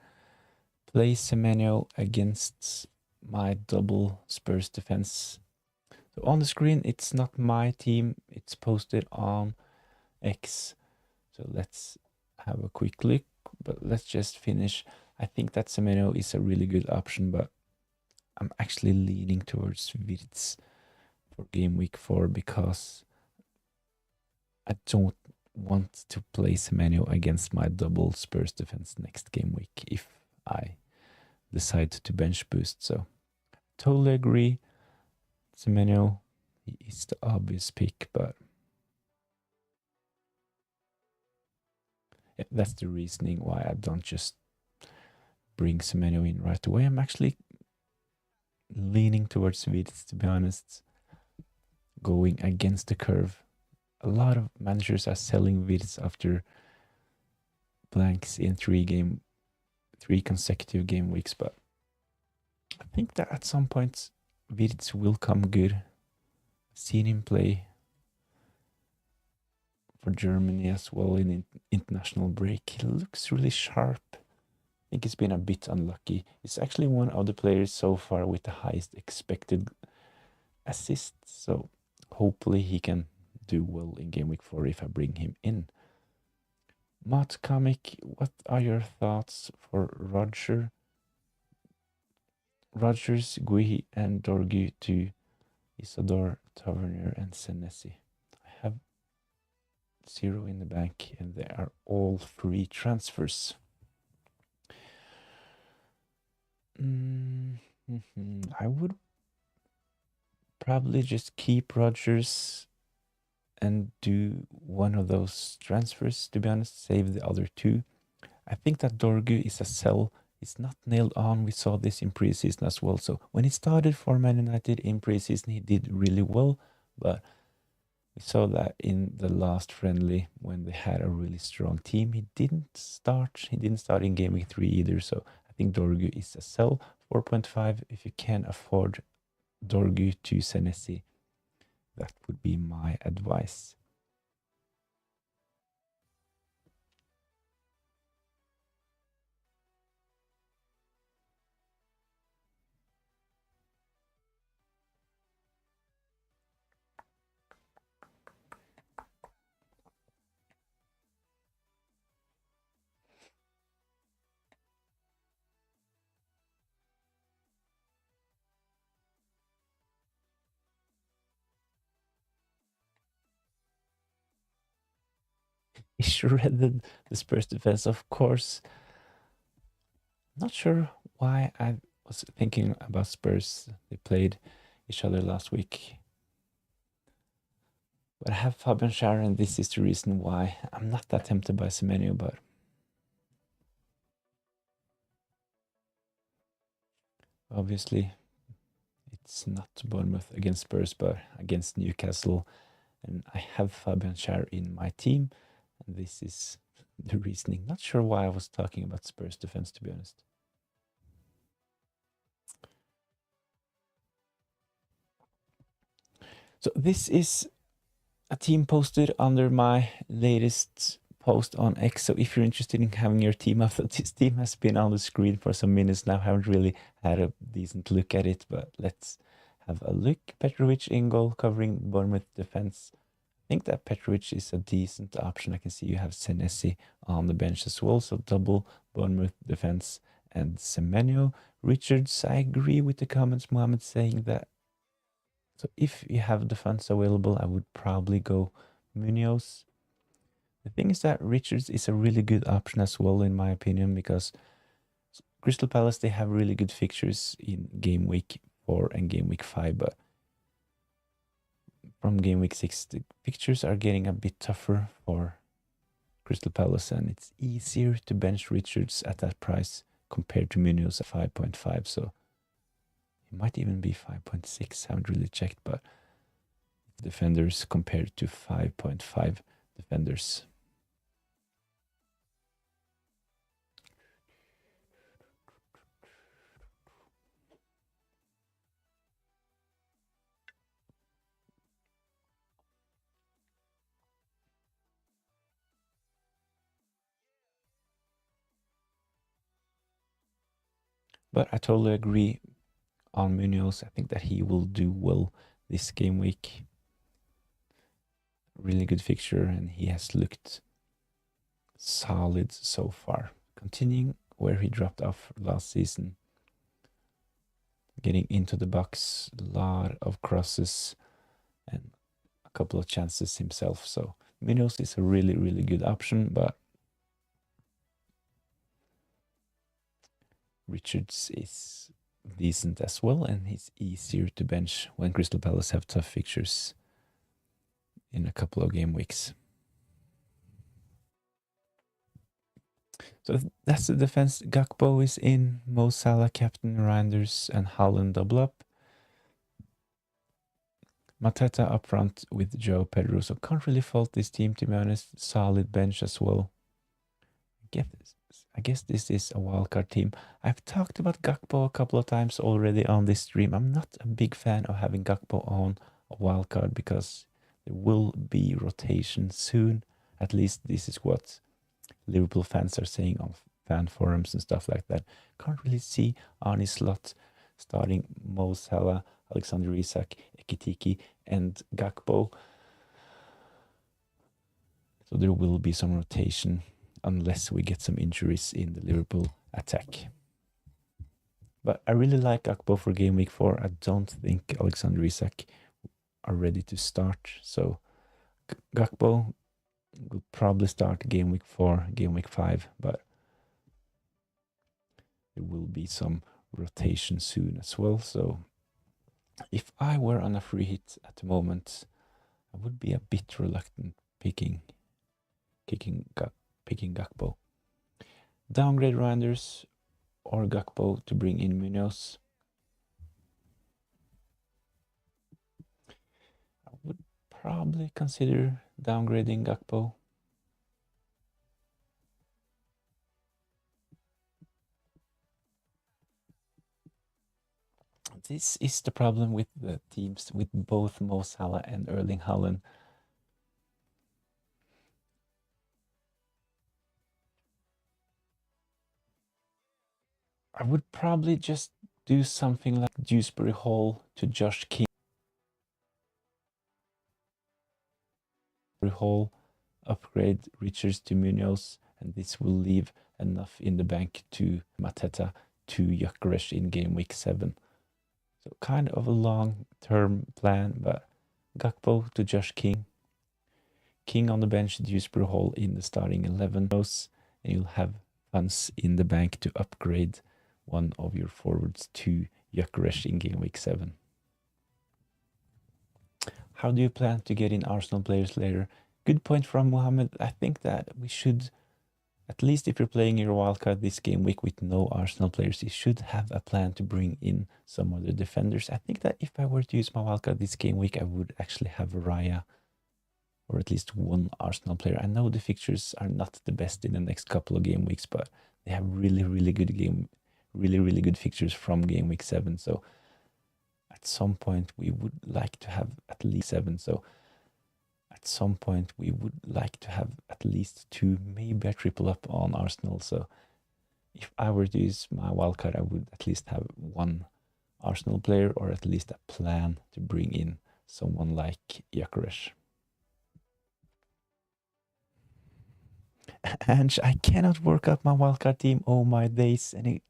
Speaker 1: play Semenyo against my double Spurs defense. So on the screen, it's not my team. It's posted on X. So let's have a quick look, but let's just finish. I think that Semenyo is a really good option, but I'm actually leaning towards Wirtz for game week 4 because I don't want to play Semenyo against my double Spurs defense next game week if I decide to bench boost. So totally agree. Semenyo he is the obvious pick, but yeah, that's the reasoning why I don't just bring Semenyo in right away. I'm actually leaning towards Wirtz, to be honest, going against the curve. A lot of managers are selling Wirtz after blanks in three consecutive game weeks, but I think that at some point Wirtz will come good. I've seen him play for Germany as well in international break. He looks really sharp. I think he's been a bit unlucky. He's actually one of the players so far with the highest expected assists, so hopefully he can do well in game week 4 if I bring him in. Matt Comic, what are your thoughts for Rogers, Gui, and Dorgu to Isidore, Tavernier, and Senesi? I have 0 in the bank, and they are all free transfers. I would probably just keep Rogers and do one of those transfers, to be honest, save the other 2. I think that Dorgu is a sell. It's not nailed on. We saw this in preseason as well. So when he started for Man United in preseason, he did really well. But we saw that in the last friendly when they had a really strong team. He didn't start. He didn't start in game week 3 either. So I think Dorgu is a sell. 4.5 if you can afford Dorgu to Senesi. That would be my advice. He shredded the Spurs defense, of course. Not sure why I was thinking about Spurs. They played each other last week. But I have Fabian Schär, and this is the reason why I'm not that tempted by Semenyo, but obviously it's not Bournemouth against Spurs, but against Newcastle. And I have Fabian Schär in my team, and this is the reasoning. Not sure why I was talking about Spurs defense, to be honest. So this is a team posted under my latest post on X. So if you're interested in having your team up, this team has been on the screen for some minutes now. I haven't really had a decent look at it, but let's have a look. Petrovic in goal, covering Bournemouth defense. I think that Petrovic is a decent option. I can see you have Senesi on the bench as well. So double Bournemouth defense and Semenyo. Richards, I agree with the comments Mohammed saying that. So if you have the funds available, I would probably go Munoz. The thing is that Richards is a really good option as well, in my opinion, because Crystal Palace, they have really good fixtures in game week 4 and game week 5, but from game week 6, the fixtures are getting a bit tougher for Crystal Palace, and it's easier to bench Richards at that price compared to Munoz at 5.5, so it might even be 5.6, haven't really checked, but defenders compared to 5.5 defenders. But I totally agree on Munoz. I think that he will do well this game week. Really good fixture, and he has looked solid so far. Continuing where he dropped off last season. Getting into the box, a lot of crosses, and a couple of chances himself. So Munoz is a really, really good option, but Richards is decent as well, and he's easier to bench when Crystal Palace have tough fixtures in a couple of game weeks. So that's the defense. Gakpo is in, Mo Salah, Captain Reinders, and Haaland double up. Mateta up front with Joe Pedro. So can't really fault this team, to be honest. Solid bench as well. I guess this is a wildcard team. I've talked about Gakpo a couple of times already on this stream. I'm not a big fan of having Gakpo on a wildcard because there will be rotation soon. At least this is what Liverpool fans are saying on fan forums and stuff like that. Can't really see Arne Slot starting Mo Salah, Alexander Isak, Ekitiki, and Gakpo. So there will be some rotation unless we get some injuries in the Liverpool attack. But I really like Gakpo for game week 4. I don't think Alexander Isak are ready to start. So Gakpo will probably start game week 4, game week 5, but there will be some rotation soon as well. So if I were on a free hit at the moment, I would be a bit reluctant picking Gakpo. Downgrade Reinders or Gakpo to bring in Munoz. I would probably consider downgrading Gakpo. This is the problem with the teams with both Mo Salah and Erling Haaland. I would probably just do something like Dewsbury Hall to Josh King. Hall, upgrade Richards to Munoz, and this will leave enough in the bank to Mateta to Gyökeres in game week 7. So kind of a long-term plan, but Gakpo to Josh King. King on the bench, Dewsbury Hall in the starting 11. And you'll have funds in the bank to upgrade one of your forwards to Gyökeres in game week 7. How do you plan to get in Arsenal players later? Good point from Mohammed. I think that we should, at least if you're playing your wildcard this game week with no Arsenal players, you should have a plan to bring in some other defenders. I think that if I were to use my wildcard this game week, I would actually have Raya or at least one Arsenal player. I know the fixtures are not the best in the next couple of game weeks, but they have really good fixtures from game week 7. So at some point we would like to have at least 7. So at some point we would like to have at least 2, maybe a triple up on Arsenal. So if I were to use my wildcard, I would at least have one Arsenal player or at least a plan to bring in someone like Gyökeres. And I cannot work out my wildcard team. Oh my days. And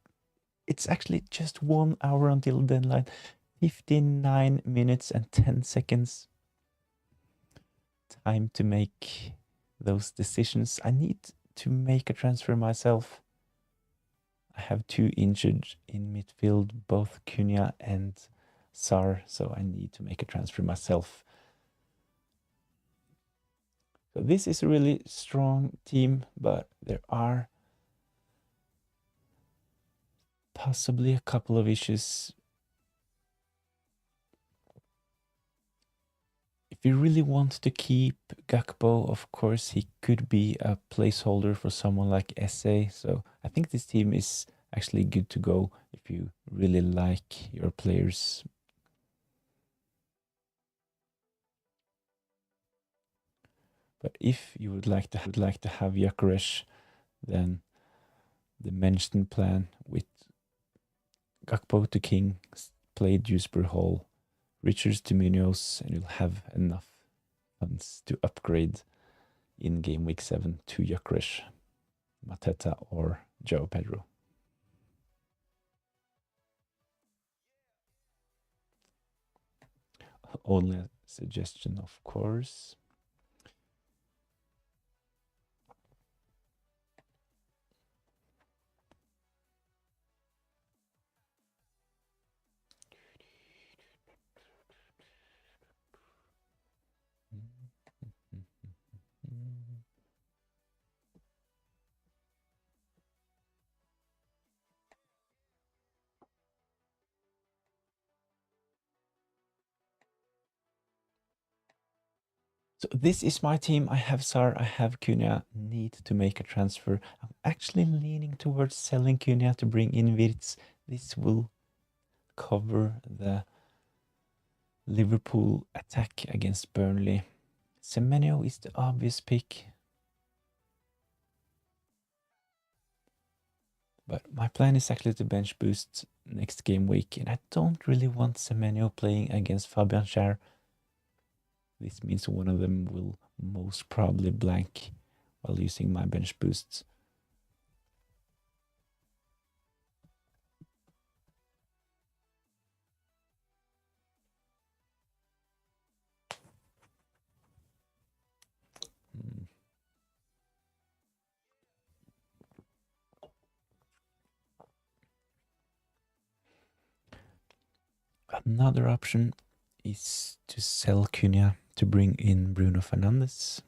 Speaker 1: it's actually just 1 hour until deadline. 59 minutes and 10 seconds. Time to make those decisions. I need to make a transfer myself. I have 2 injured in midfield, both Cunha and Sar, so I need to make a transfer myself. So this is a really strong team, but there are possibly a couple of issues. If you really want to keep Gakpo, of course, he could be a placeholder for someone like SA. So I think this team is actually good to go if you really like your players. But if you would like to have Gyökeres, then the mentioned plan with Gakpo to King, play Dewsbury Hall, Richards to Munoz, and you'll have enough funds to upgrade in game week 7 to Gyökeres, Mateta, or Joe Pedro. Only a suggestion, of course. So this is my team. I have Sar, I have Cunha, need to make a transfer. I'm actually leaning towards selling Cunha to bring in Wirtz. This will cover the Liverpool attack against Burnley. Semenyo is the obvious pick. But my plan is actually to bench boost next game week, and I don't really want Semenyo playing against Fabian Schär. This means one of them will most probably blank while using my bench boosts. Another option is to sell Cunha to bring in Bruno Fernandes.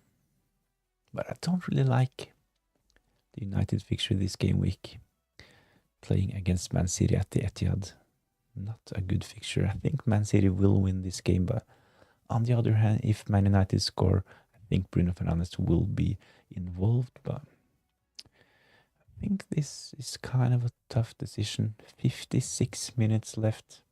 Speaker 1: But I don't really like the United fixture this game week. Playing against Man City at the Etihad. Not a good fixture. I think Man City will win this game, but on the other hand, if Man United score, I think Bruno Fernandes will be involved, but I think this is kind of a tough decision. 56 minutes left.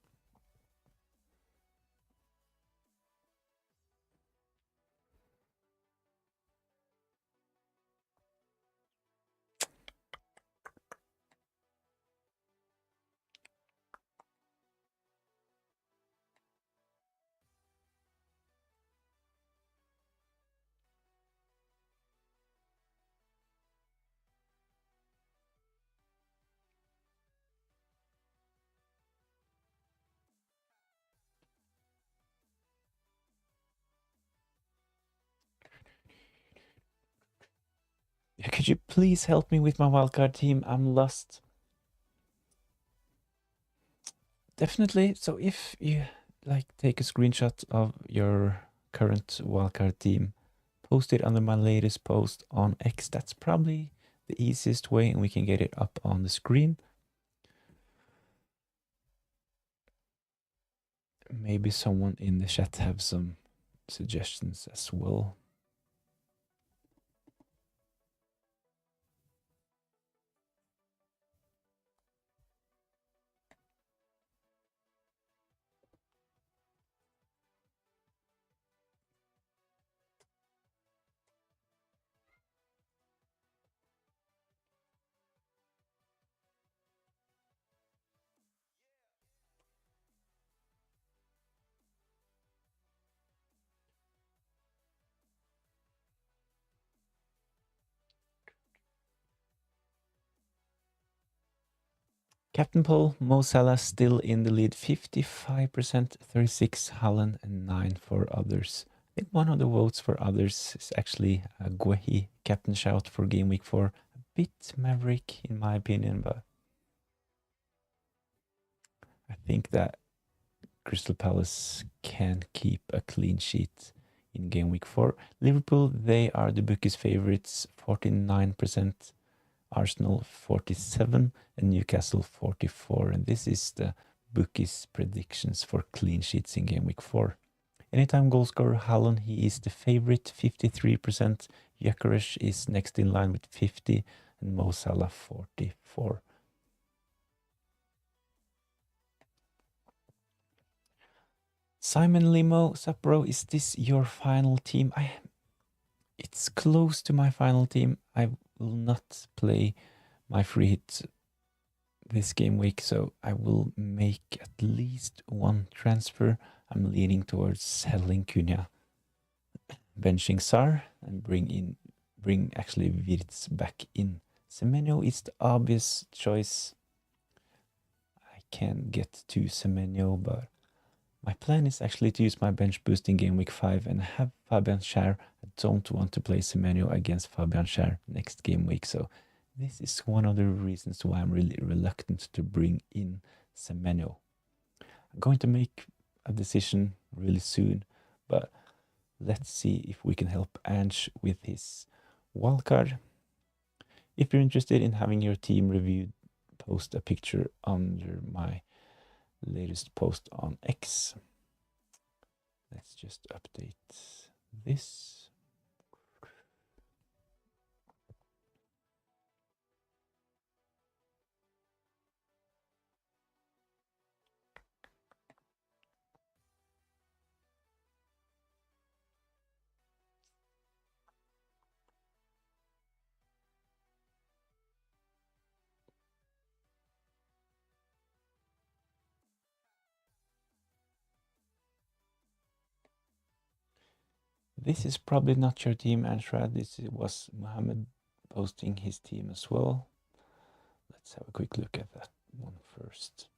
Speaker 1: Could you please help me with my wildcard team? I'm lost. Definitely. So if you take a screenshot of your current wildcard team, post it under my latest post on X. That's probably the easiest way, and we can get it up on the screen. Maybe someone in the chat have some suggestions as well. Captain Paul, Mo Salah still in the lead, 55%, 36 Haaland, and 9 for others. I think one of the votes for others is actually a Guehi captain shout for game week 4. A bit maverick in my opinion, but I think that Crystal Palace can keep a clean sheet in game week 4. Liverpool, they are the bookies' favorites, 49%. Arsenal 47 and Newcastle 44, and this is the bookies' predictions for clean sheets in game week 4. Anytime goal scorer Haaland, he is the favorite, 53%. Gyökeres is next in line with 50, and Mo Salah 44. Simon Limo, Sapro, is this your final team? It's close to my final team. I will not play my free hit this game week, so I will make at least one transfer. I'm leaning towards selling Cunha, benching Sar, and bring actually Wirtz back in. Semenyo is the obvious choice. I can get to Semenyo, but my plan is actually to use my bench boost in game week 5 and have Fabian Schär. I don't want to play Semenyo against Fabian Schär next game week, so this is one of the reasons why I'm really reluctant to bring in Semenyo. I'm going to make a decision really soon, but let's see if we can help Ange with his wildcard. If you're interested in having your team reviewed, post a picture under my latest post on X. Let's just update this. This is probably not your team, Anshra. This was Mohammed posting his team as well. Let's have a quick look at that one first.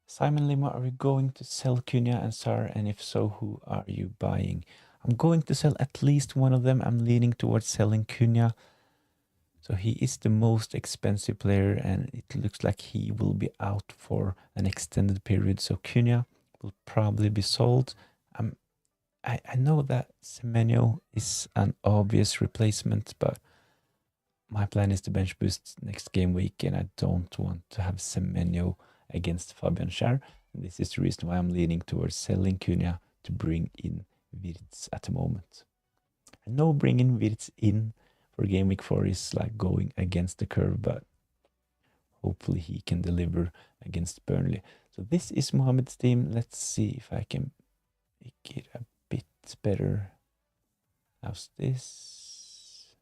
Speaker 1: Simon Lima, are you going to sell Cunha and Sar? And if so, who are you buying? I'm going to sell at least one of them. I'm leaning towards selling Cunha. So he is the most expensive player and it looks like he will be out for an extended period. So Cunha will probably be sold. I know that Semenyo is an obvious replacement, but my plan is to bench boost next game week and I don't want to have Semenyo against Fabian Schär. This is the reason why I'm leaning towards selling Cunha to bring in Wirtz at the moment. I know bringing Wirtz in for game week 4 is like going against the curve, but hopefully he can deliver against Burnley. So this is Mohammed's team. Let's see if I can make it a bit better. How's this?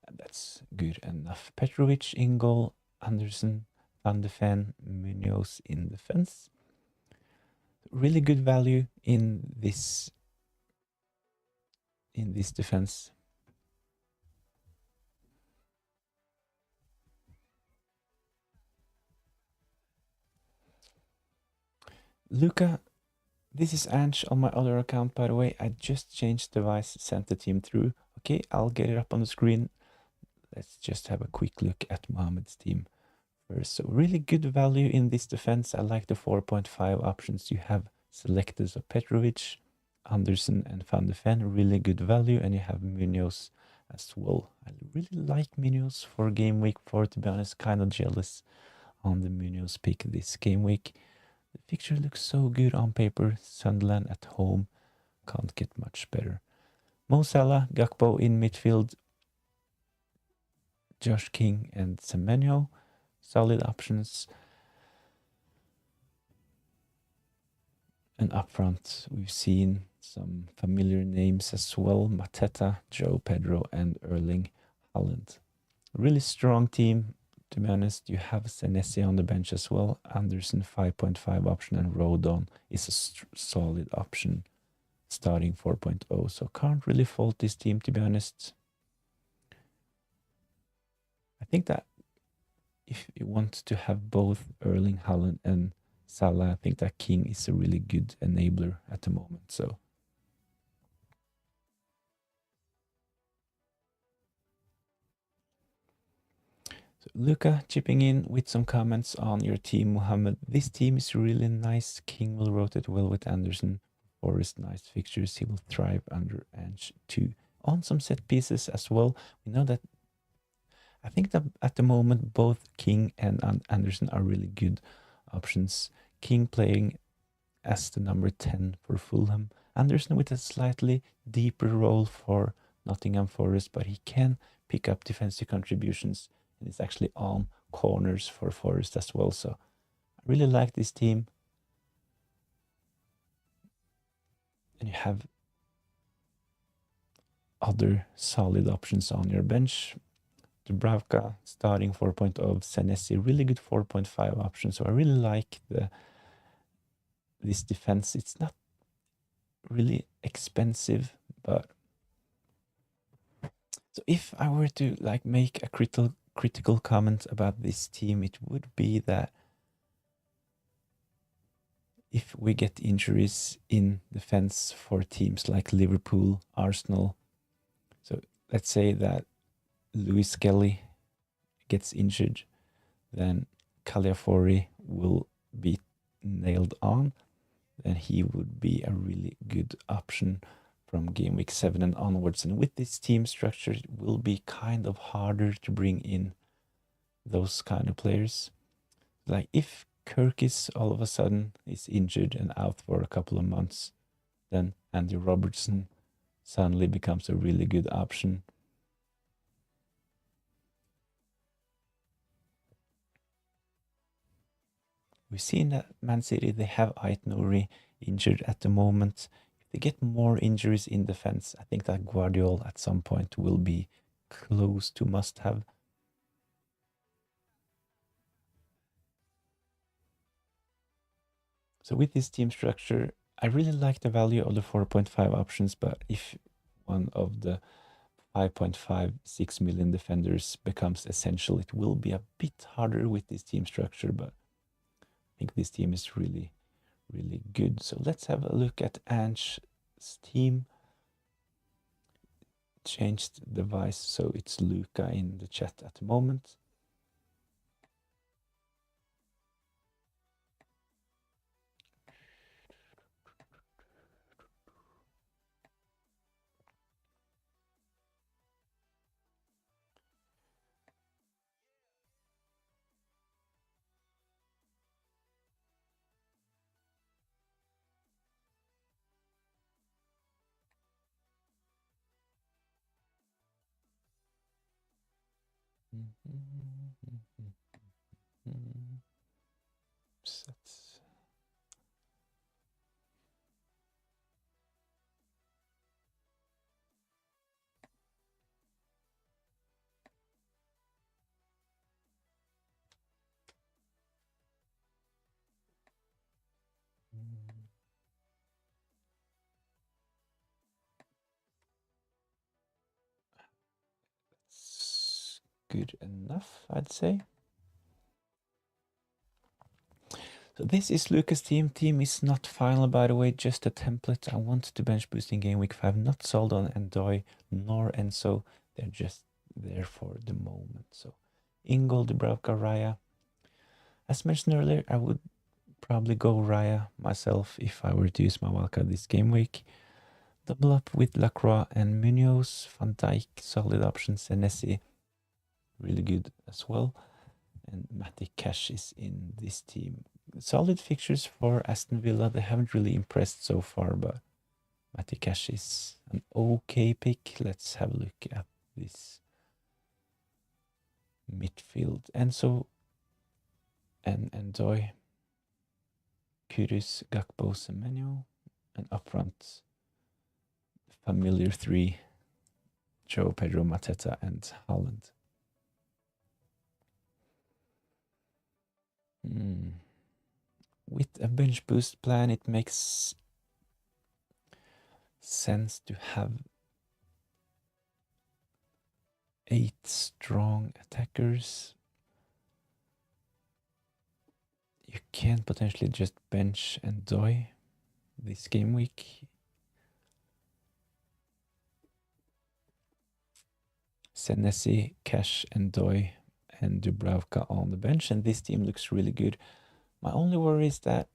Speaker 1: And that's good enough. Petrovic in goal, Anderson, Van de Ven, Munoz in defense. Really good value in this defense. Luca, this is Ange on my other account, by the way. I just changed device, sent the team through. Okay, I'll get it up on the screen. Let's just have a quick look at Mohammed's team first. So really good value in this defense. I like the 4.5 options you have selected. So Petrovic, Anderson and Van de Ven, really good value. And you have Munoz as well. I really like Munoz for game week 4, to be honest. Kind of jealous on the Munoz pick this game week. The picture looks so good on paper. Sunderland at home. Can't get much better. Mo Salah, Gakpo in midfield. Josh King and Semenyo. Solid options. And up front, we've seen some familiar names as well. Mateta, Joe Pedro, and Erling Haaland. Really strong team, to be honest. You have Senesi on the bench as well. Anderson 5.5 option and Rodon is a solid option, starting 4.0. So can't really fault this team, to be honest. I think that if you want to have both Erling Haaland and Salah, I think that King is a really good enabler at the moment. So Luca chipping in with some comments on your team, Mohammed. This team is really nice. King will rotate well with Anderson. Forest, nice fixtures. He will thrive under Ange too. On some set pieces as well. We know that I think that at the moment both King and Anderson are really good options. King playing as the number 10 for Fulham. Anderson with a slightly deeper role for Nottingham Forest, but he can pick up defensive contributions and it's actually on corners for Forest as well. So I really like this team. And you have other solid options on your bench. Dubravka starting 4.0, Senesi, really good 4.5 option. So I really like this defense. It's not really expensive, but so if I were to like make a critical comment about this team, it would be that if we get injuries in defense for teams like Liverpool, Arsenal, so let's say that Lewis Kelly gets injured, then Caliafori will be nailed on, then he would be a really good option from game week 7 and onwards. And with this team structure, it will be kind of harder to bring in those kind of players. Like if Kirkis all of a sudden is injured and out for a couple of months, then Andy Robertson suddenly becomes a really good option. We've seen that Man City, they have Ait Nouri injured at the moment. If they get more injuries in defense, I think that Guardiola at some point will be close to must-have. So with this team structure, I really like the value of the 4.5 options, but if one of the 5.56 million defenders becomes essential, it will be a bit harder with this team structure, but I think this team is really, really good. So let's have a look at Ange's team. Changed the device, so it's Luca in the chat at the moment. That's good enough, I'd say. So this is Lucas' team. Team is not final, by the way, just a template. I want to bench boost in game week 5. Not sold on Endoy nor Enzo. They're just there for the moment. So Ingol, Dubravka, Raya. As mentioned earlier, I would probably go Raya myself if I were to use my wildcard this game week. Double up with Lacroix and Munoz. Van Dijk, solid option. Senesi, really good as well. And Matty Cash is in this team. Solid fixtures for Aston Villa. They haven't really impressed so far, but Matty Cash is an okay pick. Let's have a look at this midfield. Enzo and Endoy, Kudus, Gakpo, Semenyo, and up front, familiar 3, Joe Pedro, Mateta, and Haaland. With a bench boost plan, it makes sense to have 8 strong attackers. You can potentially just bench Endoy this game week. Senesi, Cash, Endoy, and Dubravka on the bench, and this team looks really good. My only worry is that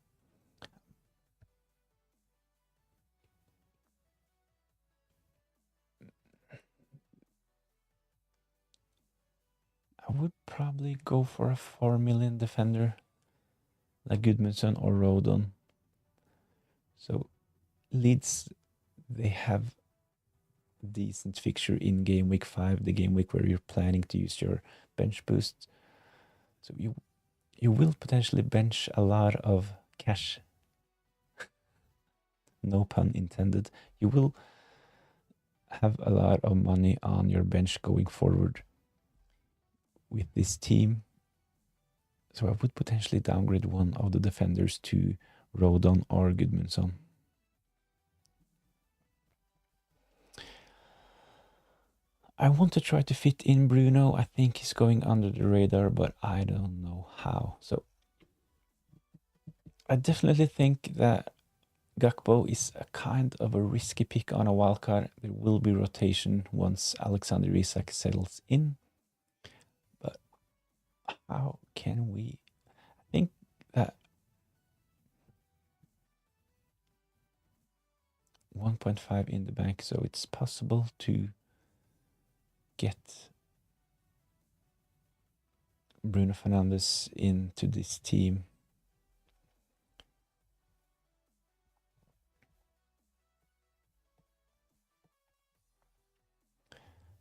Speaker 1: I would probably go for a 4 million defender like Gudmundsson or Rodon. So Leeds, they have a decent fixture in game week 5, the game week where you're planning to use your bench boost. So you will potentially bench a lot of cash. No pun intended. You will have a lot of money on your bench going forward with this team. So I would potentially downgrade one of the defenders to Rodon or Gudmundsson. I want to try to fit in Bruno. I think he's going under the radar, but I don't know how. So I definitely think that Gakpo is a kind of a risky pick on a wildcard. There will be rotation once Alexander Isak settles in. But how can we? I think that 1.5 in the bank, so it's possible to get Bruno Fernandes into this team.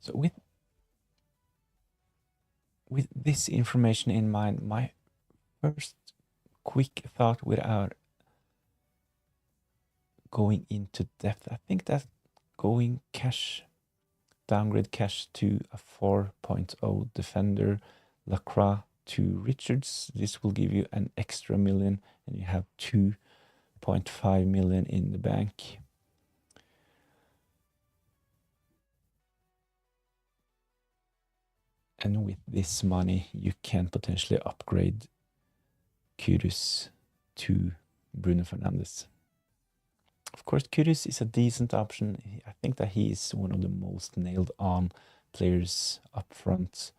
Speaker 1: So with this information in mind, my first quick thought without going into depth, I think that going downgrade cash to a 4.0 defender, Lacroix to Richards, this will give you an extra million and you have 2.5 million in the bank. And with this money, you can potentially upgrade Kudus to Bruno Fernandes. Of course, Kudus is a decent option. I think that he is one of the most nailed on players up front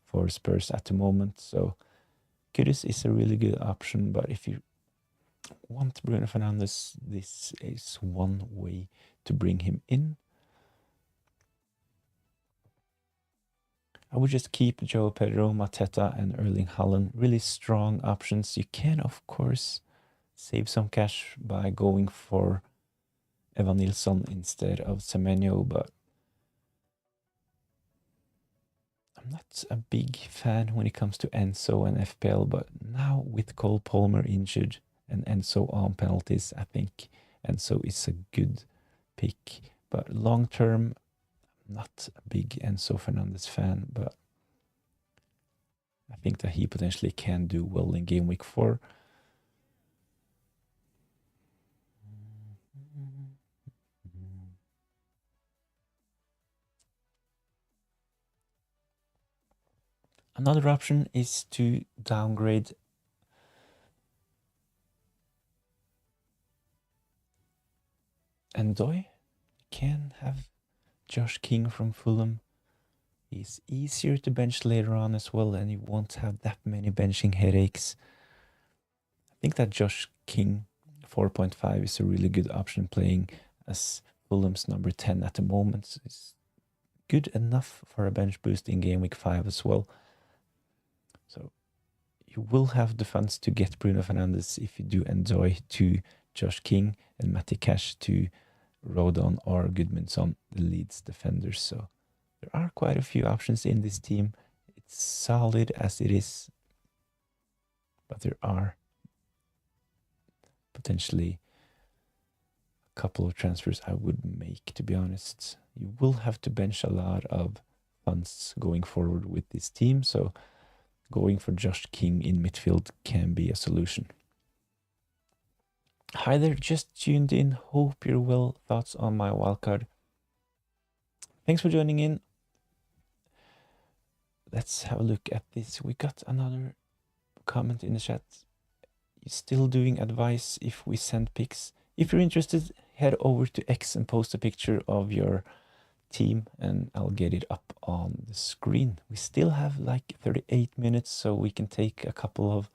Speaker 1: for Spurs at the moment. So Kudus is a really good option, but if you want Bruno Fernandes, this is one way to bring him in. I would just keep Joe Pedro, Mateta, and Erling Haaland. Really strong options. You can, of course, save some cash by going for Evan Nilsson instead of Semenyo, but I'm not a big fan when it comes to Enzo and FPL, but now with Cole Palmer injured and Enzo on penalties, I think Enzo is a good pick. But long term, I'm not a big Enzo Fernandez fan, but I think that he potentially can do well in game week 4. Another option is to downgrade Ndoye. Can have Josh King from Fulham. He's easier to bench later on as well, and you won't have that many benching headaches. I think that Josh King 4.5 is a really good option playing as Fulham's number 10 at the moment. It's good enough for a bench boost in game week 5 as well. So you will have the funds to get Bruno Fernandes if you do enjoy to Josh King and Matty Cash to Rodon or Gudmundsson, the Leeds defenders. So there are quite a few options in this team. It's solid as it is, but there are potentially a couple of transfers I would make, to be honest. You will have to bench a lot of funds going forward with this team, so going for Josh King in midfield can be a solution. Hi there, just tuned in. Hope you're well. Thoughts on my wildcard? Thanks for joining in. Let's have a look at this. We got another comment in the chat. You're still doing advice if we send pics. If you're interested, head over to X and post a picture of your team and I'll get it up on the screen. We still have like 38 minutes, so we can take a couple of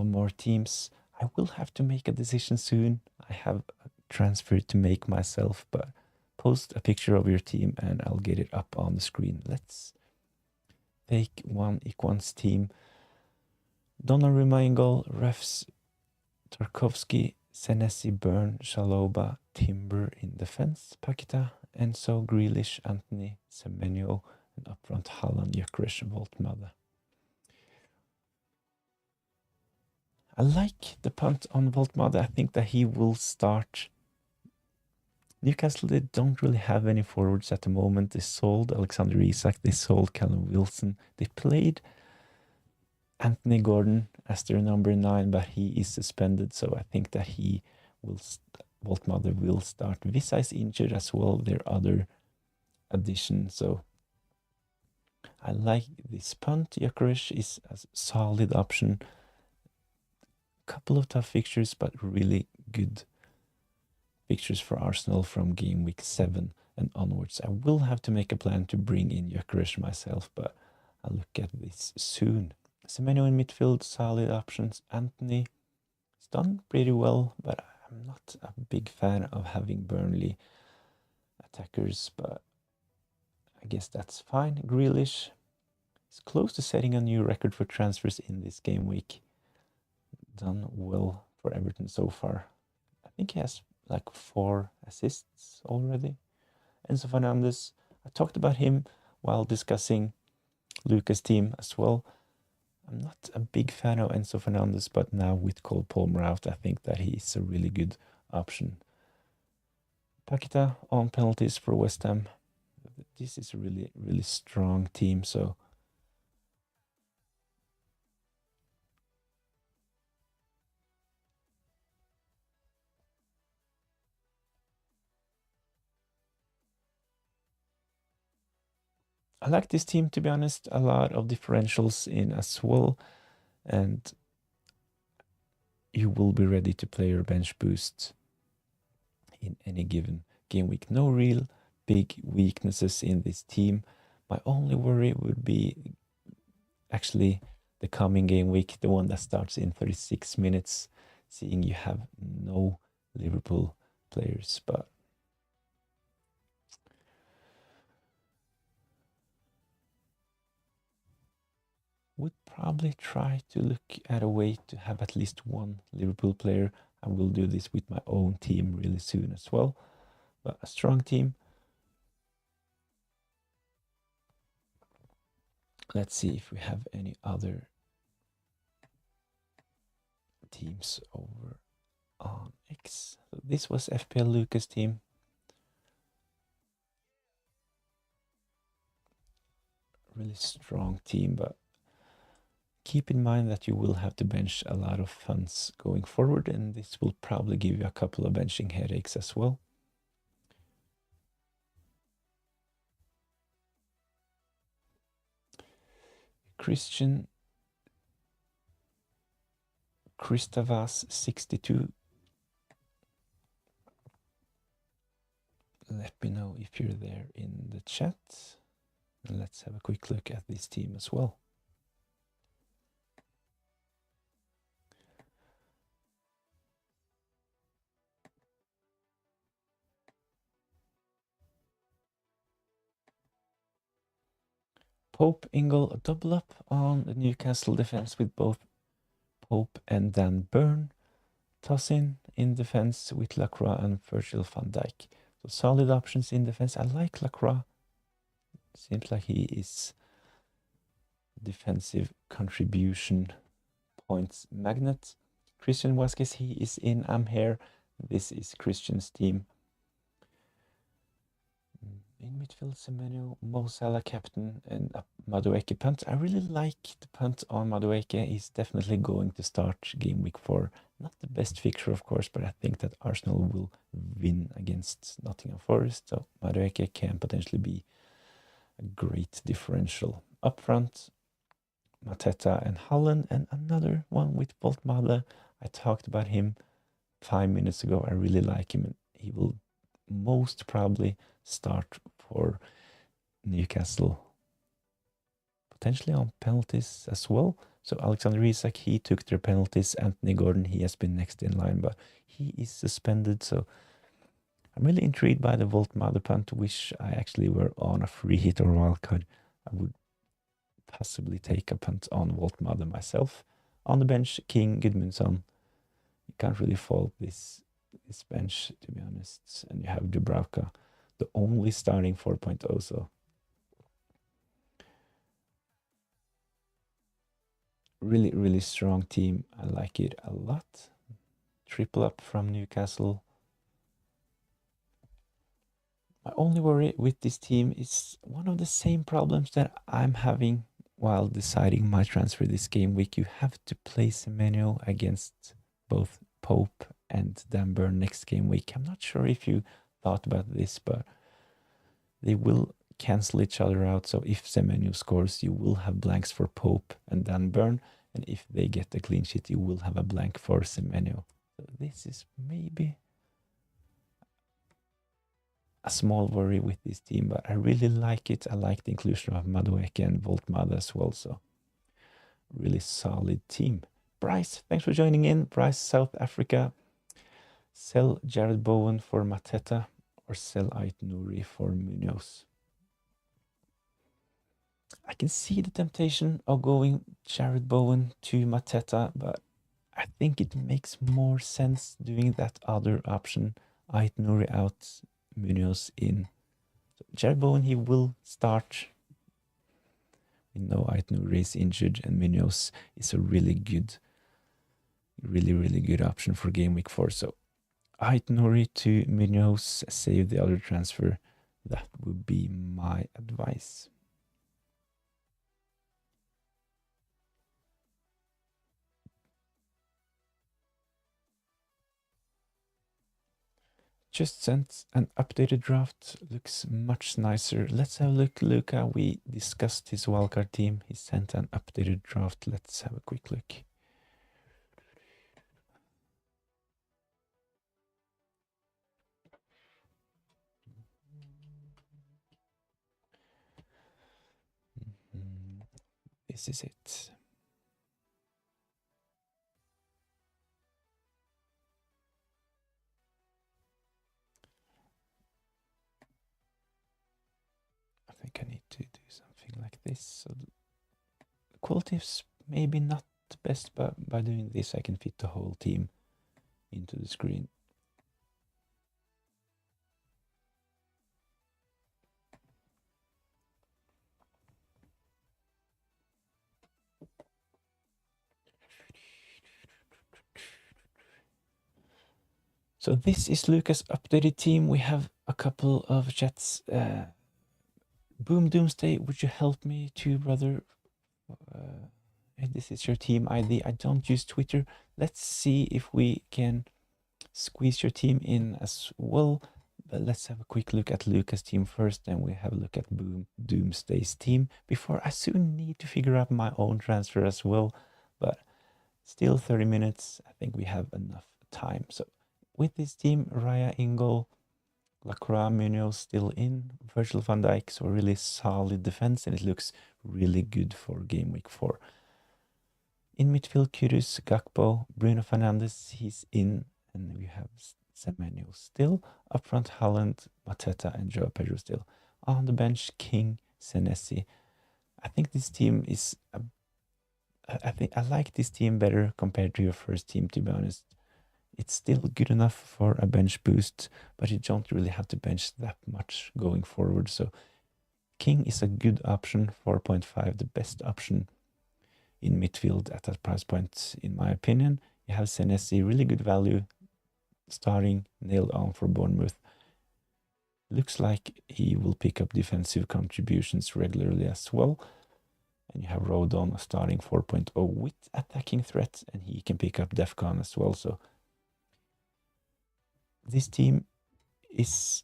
Speaker 1: more teams. I will have to make a decision soon. I have a transfer to make myself, but post a picture of your team and I'll get it up on the screen. Let's take one Ikwan's team. Donnarumma in goal, refs Tarkovsky, Senesi, Byrne, Shaloba, Timber in defense, Pakita, Enzo, Grealish, Anthony, Semenyo, and up front Haaland, Gyökeres, Voltmade. I like the punt on Voltmade. I think that he will start. Newcastle, they don't really have any forwards at the moment. They sold Alexander Isak, they sold Callum Wilson. They played Anthony Gordon as their number 9, but he is suspended, so I think that he will Voltmade will start. Visa is injured as well, their other addition, so I like this punt. Gyökeres is a solid option. Couple of tough fixtures, but really good fixtures for Arsenal from game week 7 and onwards. I will have to make a plan to bring in Gyökeres myself, but I'll look at this soon. Semenyo in midfield, solid options. Anthony has done pretty well, but I'm not a big fan of having Burnley attackers, but I guess that's fine. Grealish is close to setting a new record for transfers in this game week. Done well for Everton so far. I think he has like 4 assists already. Enzo Fernandez, I talked about him while discussing Lucas' team as well. I'm not a big fan of Enzo Fernandez, but now with Cole Palmer out, I think that he's a really good option. Paqueta on penalties for West Ham. This is a really, really strong team, so I like this team, to be honest. A lot of differentials in as well, and you will be ready to play your bench boost in any given game week. No real big weaknesses in this team. My only worry would be actually the coming game week, the one that starts in 36 minutes, seeing you have no Liverpool players, but would probably try to look at a way to have at least one Liverpool player. I will do this with my own team really soon as well, but a strong team. Let's see if we have any other teams over on X. So this was FPL Lucas' team. Really strong team, but keep in mind that you will have to bench a lot of funds going forward, and this will probably give you a couple of benching headaches as well. Christian Christavas 62. Let me know if you're there in the chat. And let's have a quick look at this team as well. Pope, Ingle, a double up on the Newcastle defense with both Pope and Dan Burn. Tossin in defense with Lacroix and Virgil van Dijk. So solid options in defense. I like Lacroix. Seems like he is defensive contribution points magnet. Christian Vasquez, he is in. I'm here. This is Christian's team. In midfield, Semenyo, Mo Salah captain, and a Madueke punt. I really like the punt on Madueke. He's definitely going to start game week 4. Not the best fixture, of course, but I think that Arsenal will win against Nottingham Forest. So Madueke can potentially be a great differential. Up front, Mateta and Holland, and another one with Voltmade. I talked about him 5 minutes ago. I really like him, and he will most probably start for Newcastle, potentially on penalties as well. So Alexander Isak, he took their penalties. Anthony Gordon, he has been next in line, but he is suspended. So I'm really intrigued by the Voltmade punt. Wish I actually were on a free hit or wildcard. I would possibly take a punt on Voltmade myself. On the bench, King, Gudmundsson. You can't really fault this bench, to be honest. And you have Dubravka, the only starting 4.0. So really, really strong team. I like it a lot. Triple up from Newcastle. My only worry with this team is one of the same problems that I'm having while deciding my transfer this game week. You have to play Semenyo against both Pope and Dan Burn next game week. I'm not sure if you thought about this, but they will cancel each other out. So if Semenyo scores, you will have blanks for Pope and Dan Burn. And if they get a clean sheet, you will have a blank for Semenyo. So this is maybe a small worry with this team, but I really like it. I like the inclusion of Madueke and Voltmade as well. So really solid team. Bryce, thanks for joining in. Bryce, South Africa. Sell Jared Bowen for Mateta or sell Ait Nouri for Munoz. I can see the temptation of going Jared Bowen to Mateta, but I think it makes more sense doing that other option, Ait Nouri out, Munoz in. So Jared Bowen, he will start. We know Ait Nouri is injured, and Munoz is a really good option for game week 4. So Ait Nouri to Munoz, save the other transfer. That would be my advice. Just sent an updated draft. Looks much nicer. Let's have a look. Luca, we discussed his wildcard team. He sent an updated draft. Let's have a quick look. This is it. I think I need to do something like this. So the quality is maybe not the best, but by doing this I can fit the whole team into the screen. So this is Lucas' updated team. We have a couple of chats. Boom Doomsday, would you help me too, brother? This is your team ID. I don't use Twitter. Let's see if we can squeeze your team in as well. But let's have a quick look at Lucas' team first, then we have a look at Boom Doomsday's team before I soon need to figure out my own transfer as well. But still 30 minutes. I think we have enough time. So with this team, Raya in goal, Lacroix, Munoz still in, Virgil van Dijk, so a really solid defense, and it looks really good for game week 4. In midfield, Kyrgios, Gakpo, Bruno Fernandes, he's in, and we have Semenyo still. Up front, Haaland, Mateta, and Joao Pedro still. On the bench, King, Senesi. I think this team is... I like this team better compared to your first team, to be honest. It's still good enough for a bench boost, but you don't really have to bench that much going forward. So King is a good option, 4.5, the best option in midfield at that price point, in my opinion. You have Senesi, really good value, starting nailed on for Bournemouth. Looks like he will pick up defensive contributions regularly as well. And you have Rodon starting 4.0 with attacking threat, and he can pick up Defcon as well. So this team is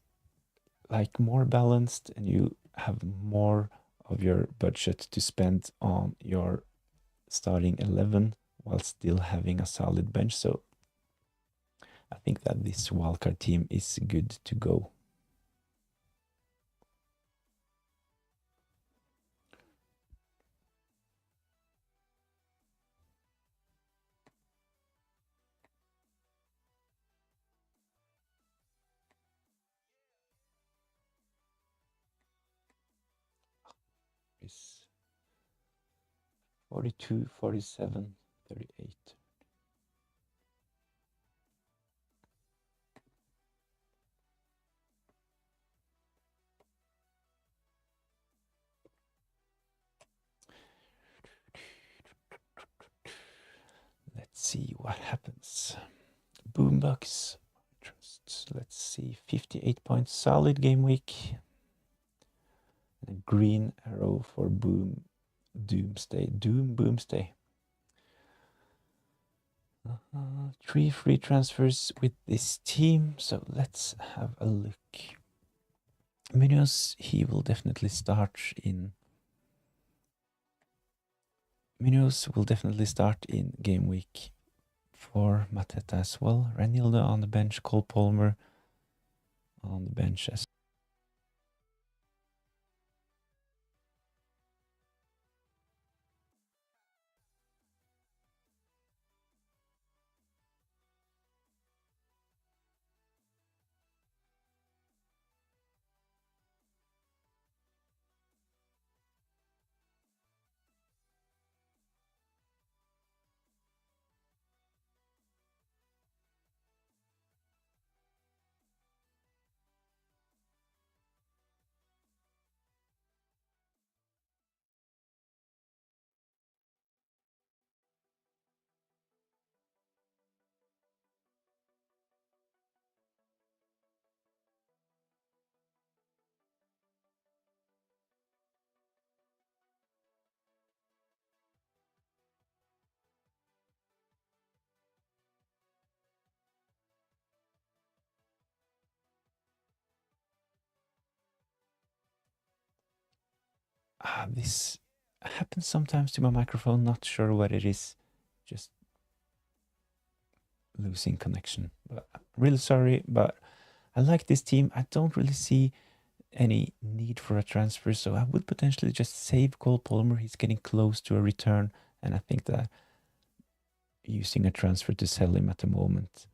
Speaker 1: like more balanced, and you have more of your budget to spend on your starting 11 while still having a solid bench. So I think that this wildcard team is good to go. Is 42, 47, 38. Let's see what happens. Boombox. Let's see, 58 points, solid game week. And a green arrow for Doomsday. Boomsday. 3 free transfers with this team, so let's have a look. Munoz, he will definitely start in. Munoz will definitely start in game week 4. Mateta as well. Ranildo on the bench. Cole Palmer on the bench as This happens sometimes to my microphone, not sure what it is, just losing connection. But I'm really sorry, but I like this team. I don't really see any need for a transfer, so I would potentially just save Cole Palmer. He's getting close to a return, and I think that using a transfer to sell him at the moment.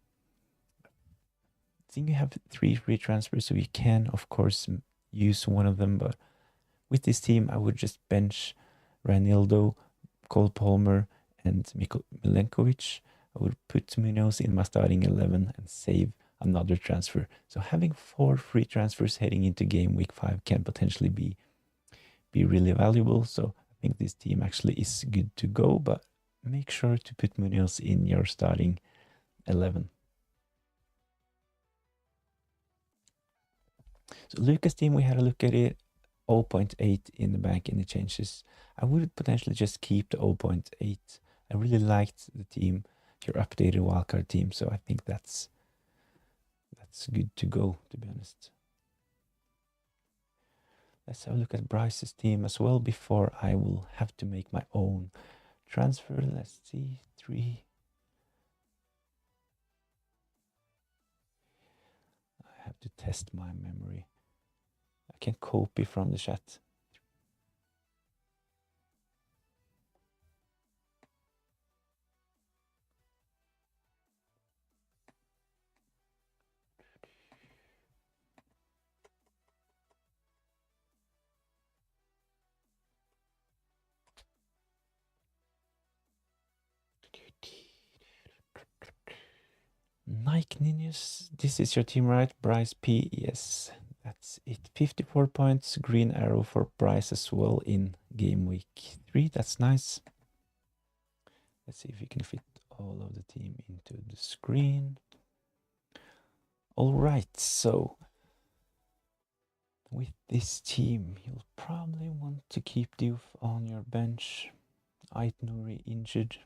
Speaker 1: I think you have 3 free transfers, so you can, of course, use one of them, but with this team, I would just bench Ranildo, Cole Palmer, and Milenkovic. I would put Munoz in my starting 11 and save another transfer. So having 4 free transfers heading into game week 5 can potentially be really valuable. So I think this team actually is good to go, but make sure to put Munoz in your starting 11. So Lucas team, we had a look at it. 0.8 in the bank in the changes. I would potentially just keep the 0.8. I really liked the team, your updated wildcard team, so I think that's good to go, to be honest. Let's have a look at Bryce's team as well before I will have to make my own transfer. Let's see, 3. I have to test my memory. I can copy from the chat. Nike Ninjas, this is your team, right? Bryce P, yes, that's it. 54 points, green arrow for Bryce as well in game week 3. That's nice. Let's see if we can fit all of the team into the screen. All right, so with this team, you'll probably want to keep Diouf on your bench. Ait Nouri injured.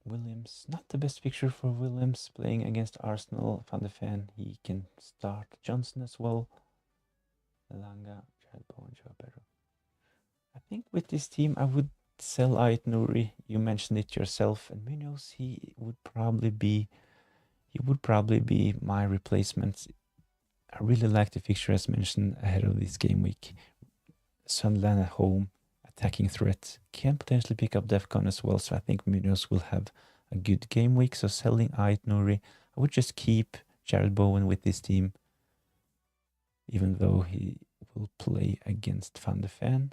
Speaker 1: Williams, not the best picture for Williams playing against Arsenal. Van de Ven, he can start. Johnson as well. Elanga, Jared Bowen, Joe Pedro. I think with this team, I would sell Ait Nouri. You mentioned it yourself, and Munoz, he would probably be my replacement. I really like the fixture as mentioned ahead of this game week. Sunderland at home, attacking threat, can potentially pick up Defcon as well, so I think Munoz will have a good game week. So selling Ait Nouri, I would just keep Jared Bowen with this team, even though he will play against Van de Ven.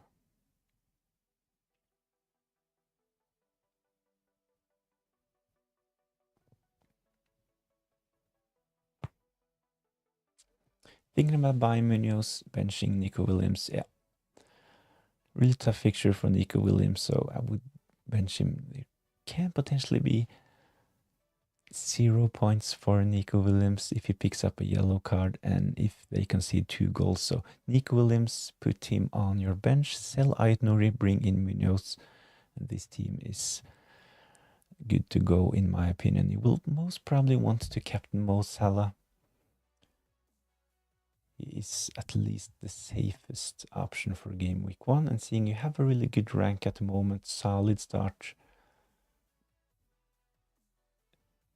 Speaker 1: Thinking about buying Munoz, benching Nico Williams, yeah. Really tough fixture for Nico Williams, so I would bench him. There can potentially be 0 points for Nico Williams if he picks up a yellow card and if they concede 2 goals. So Nico Williams, put him on your bench. Sell Ait Nouri, bring in Munoz. This team is good to go in my opinion. You will most probably want to captain Mo Salah. He is at least the safest option for game week 1, and seeing you have a really good rank at the moment, solid start.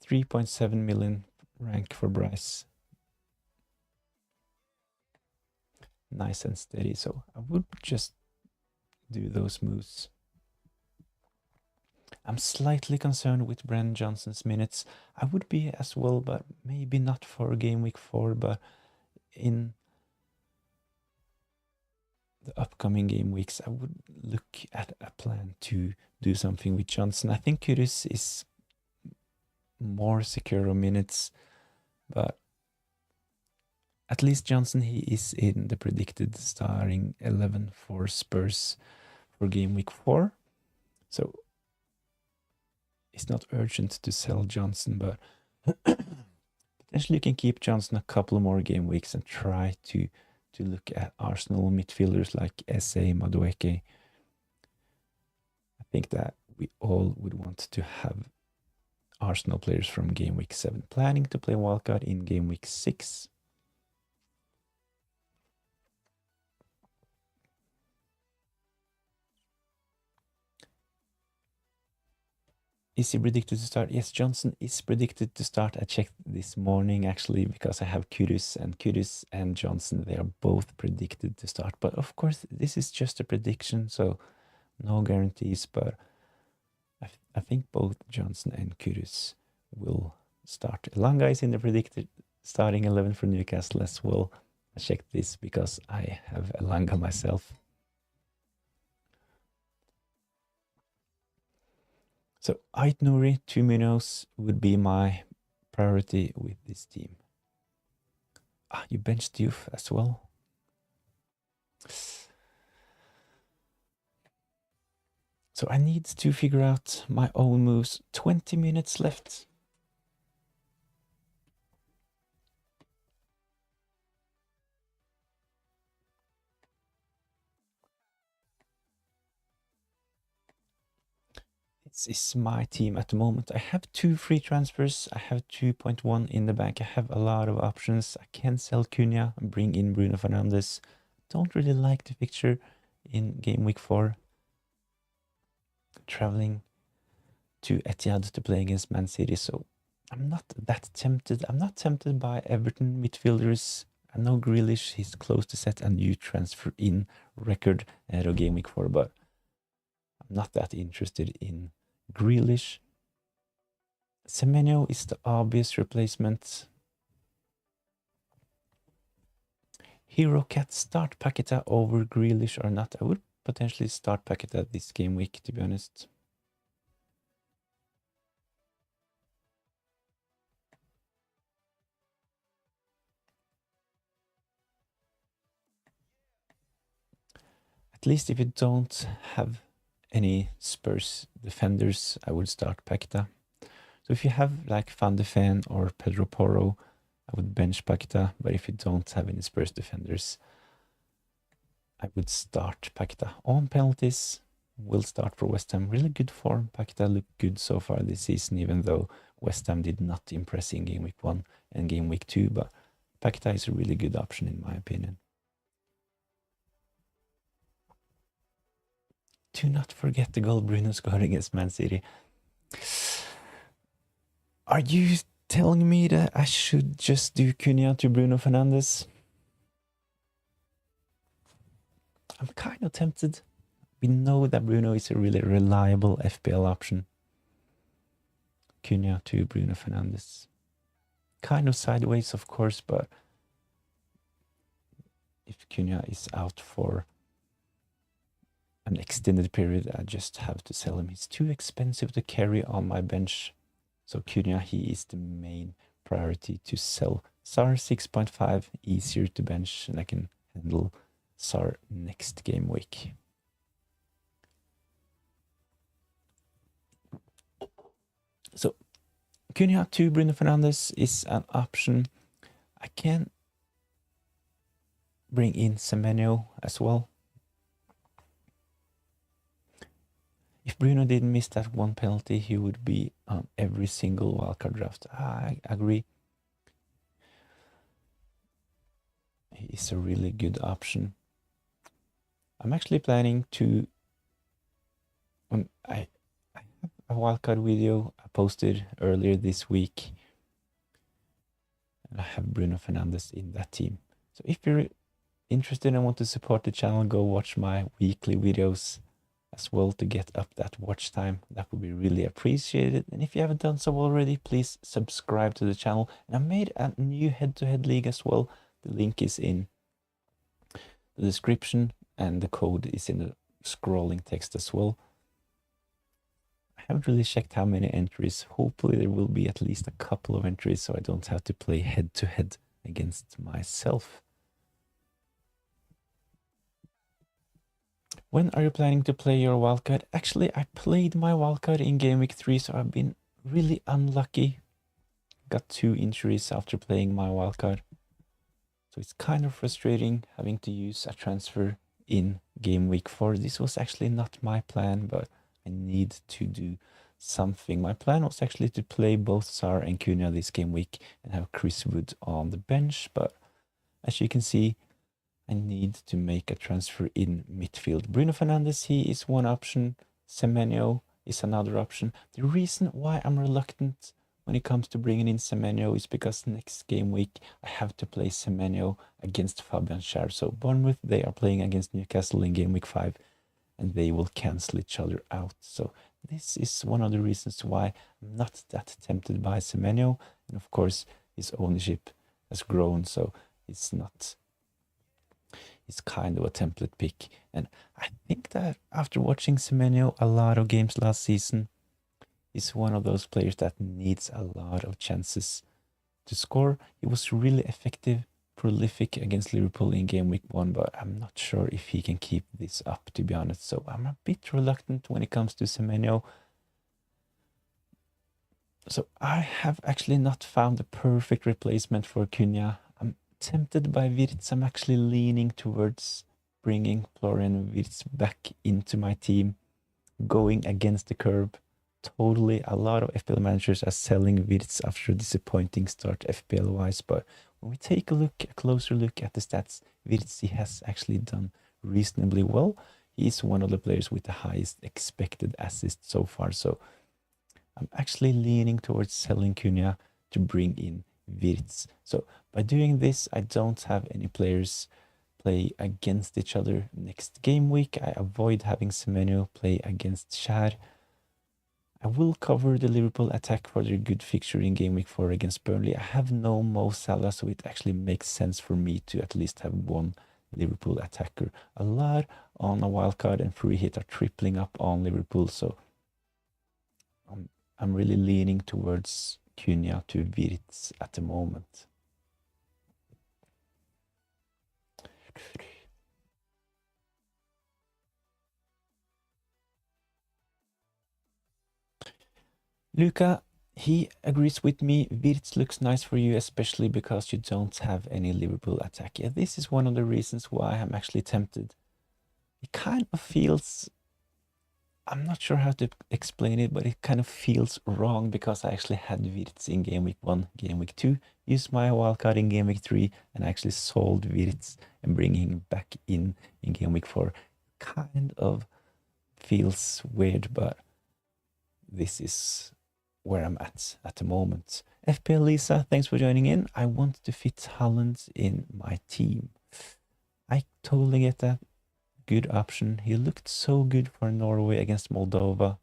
Speaker 1: 3.7 million rank for Bryce. Nice and steady, so I would just do those moves. I'm slightly concerned with Brennan Johnson's minutes. I would be as well, but maybe not for game week 4, but in the upcoming game weeks, I would look at a plan to do something with Johnson. I think Kudus is more secure on minutes, but at least Johnson, he is in the predicted starting 11 for Spurs for game week 4. So it's not urgent to sell Johnson, but potentially you can keep Johnson a couple more game weeks and try to look at Arsenal midfielders like SA, Madueke. I think that we all would want to have Arsenal players from game week 7, planning to play wildcard in game week 6. Is he predicted to start? Yes, Johnson is predicted to start. I checked this morning actually because I have Kudus and Johnson. They are both predicted to start. But of course, this is just a prediction, so no guarantees. But I think both Johnson and Kudus will start. Elanga is in the predicted starting 11 for Newcastle as well. I checked this because I have Elanga myself. So Ait Nouri, 2 minnows would be my priority with this team. You benched Diouf as well. So I need to figure out my own moves. 20 minutes left. This is my team at the moment. I have 2 free transfers. I have 2.1 in the bank. I have a lot of options. I can sell Cunha and bring in Bruno Fernandes. Don't really like the fixture in game week 4. Traveling to Etihad to play against Man City, so I'm not that tempted. I'm not tempted by Everton midfielders. I know Grealish, he's close to set and you transfer in record ahead of game week 4, but I'm not that interested in Grealish. Semenyo is the obvious replacement. Hero Cat, start Paqueta over Grealish or not? I would potentially start Paqueta this game week, to be honest. At least if you don't have any Spurs defenders, I would start Paqueta. So if you have like Van de Ven or Pedro Porro, I would bench Paqueta. But if you don't have any Spurs defenders, I would start Paqueta. On penalties, will start for West Ham. Really good form. Paqueta looked good so far this season, even though West Ham did not impress in game week 1 and game week 2. But Paqueta is a really good option in my opinion. Do not forget the goal Bruno scored against Man City. Are you telling me that I should just do Cunha to Bruno Fernandes? I'm kind of tempted. We know that Bruno is a really reliable FPL option. Cunha to Bruno Fernandes. Kind of sideways, of course, but if Cunha is out for an extended period, I just have to sell him. He's too expensive to carry on my bench. So Cunha, he is the main priority to sell. Sar 6.5, easier to bench, and I can handle Sar next game week. So Cunha to Bruno Fernandes is an option. I can bring in Semenyo as well. If Bruno didn't miss that one penalty, he would be on every single wildcard draft. I agree. He is a really good option. I'm actually planning to... I have a wildcard video I posted earlier this week. And I have Bruno Fernandes in that team. So if you're interested and want to support the channel, go watch my weekly videos as well to get up that watch time. That would be really appreciated. And if you haven't done so already, please subscribe to the channel. And I made a new head-to-head league as well. The link is in the description and the code is in the scrolling text as well. I haven't really checked how many entries. Hopefully there will be at least a couple of entries so I don't have to play head-to-head against myself. When are you planning to play your wildcard? Actually, I played my wildcard in game week 3, so I've been really unlucky. Got 2 injuries after playing my wildcard. So it's kind of frustrating having to use a transfer in game week 4. This was actually not my plan, but I need to do something. My plan was actually to play both Sar and Cunha this game week and have Chris Wood on the bench, but as you can see, I need to make a transfer in midfield. Bruno Fernandes, he is one option. Semenyo, is another option. The reason why I'm reluctant when it comes to bringing in Semenyo is because next game week I have to play Semenyo against Fabian Schär. So Bournemouth, they are playing against Newcastle in game week 5 and they will cancel each other out. So this is one of the reasons why I'm not that tempted by Semenyo. And of course, his ownership has grown, so it's not... It's kind of a template pick. And I think that after watching Semenyo a lot of games last season, he's one of those players that needs a lot of chances to score. He was really effective, prolific against Liverpool in game week 1, but I'm not sure if he can keep this up, to be honest. So I'm a bit reluctant when it comes to Semenyo. So I have actually not found the perfect replacement for Cunha. I'm tempted by Wirtz. I'm actually leaning towards bringing Florian Wirtz back into my team, going against the curve. Totally, a lot of FPL managers are selling Wirtz after a disappointing start FPL-wise, but when we take a closer look at the stats, Wirtz has actually done reasonably well. He's one of the players with the highest expected assists so far, so I'm actually leaning towards selling Cunha to bring in Wirtz. So by doing this, I don't have any players play against each other next game week. I avoid having Semenyo play against Schär. I will cover the Liverpool attack for their good fixture in game week 4 against Burnley. I have no Mo Salah, so it actually makes sense for me to at least have one Liverpool attacker. A lot on a wildcard and free hit are tripling up on Liverpool, so I'm really leaning towards Cunha to Wirtz at the moment. Luca, he agrees with me. Wirtz looks nice for you, especially because you don't have any Liverpool attack. Yeah, this is one of the reasons why I'm actually tempted. It kind of feels... I'm not sure how to explain it, but it kind of feels wrong because I actually had Wirtz in game week 1, game week 2, used my wildcard in game week 3, and I actually sold Wirtz and bringing him back in game week 4. Kind of feels weird, but this is where I'm at the moment. FPL Lisa, thanks for joining in. I want to fit Haaland in my team. I totally get that. Good option. He looked so good for Norway against Moldova.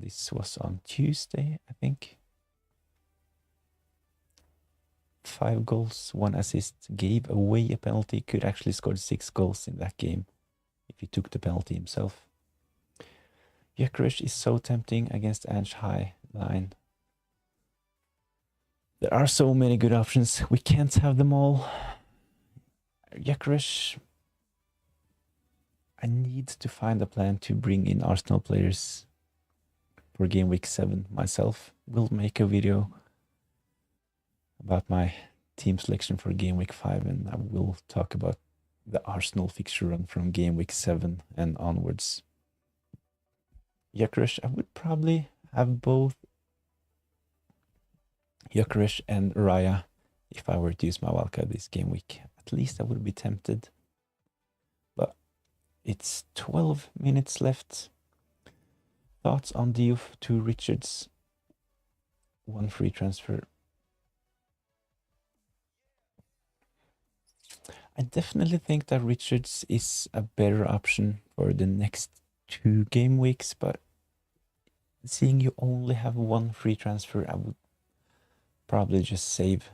Speaker 1: This was on Tuesday, I think. 5 goals, 1 assist. Gave away a penalty. Could actually scored 6 goals in that game if he took the penalty himself. Gyökeres is so tempting against Ange High line. There are so many good options. We can't have them all. Gyökeres, I need to find a plan to bring in Arsenal players for game week 7 myself. Will make a video about my team selection for game week 5, and I will talk about the Arsenal fixture run from game week 7 and onwards. Gyökeres, I would probably have both Gyökeres and Raya if I were to use my wildcard this game week. At least I would be tempted. But it's 12 minutes left. Thoughts on Diouf to Richards? 1 free transfer. I definitely think that Richards is a better option for the next 2 game weeks, but seeing you only have 1 free transfer, I would probably just save.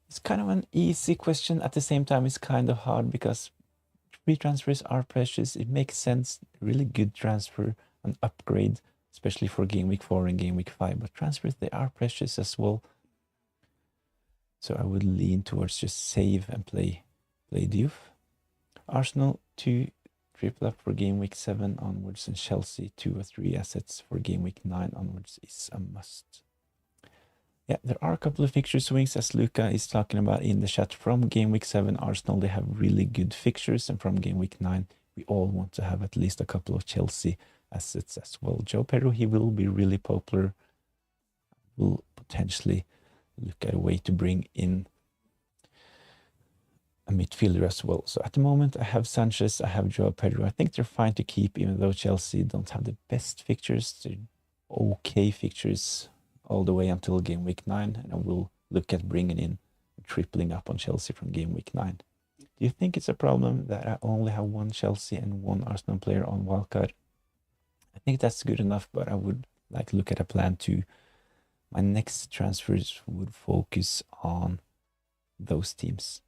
Speaker 1: It's kind of an easy question. At the same time, it's kind of hard because free transfers are precious. It makes sense. Really good transfer, an upgrade, especially for game week 4 and game week 5. But transfers, they are precious as well. So I would lean towards just save and play Diouf. Arsenal 2 triple up for game week 7 onwards, and Chelsea 2 or 3 assets for game week 9 onwards is a must. Yeah, there are a couple of fixture swings, as Luca is talking about in the chat. From game week 7, Arsenal, they have really good fixtures, and from game week 9, we all want to have at least a couple of Chelsea assets as well. Joe Pedro, he will be really popular. Will potentially look at a way to bring in a midfielder as well. So at the moment, I have Sanchez, I have Joao Pedro. I think they're fine to keep, even though Chelsea don't have the best fixtures. They're okay fixtures all the way until game week 9, and I will look at bringing in, tripling up on Chelsea from game week 9. Do you think it's a problem that I only have one Chelsea and one Arsenal player on Wildcard? I think that's good enough, but I would like to look at a plan too. My next transfers would focus on those teams.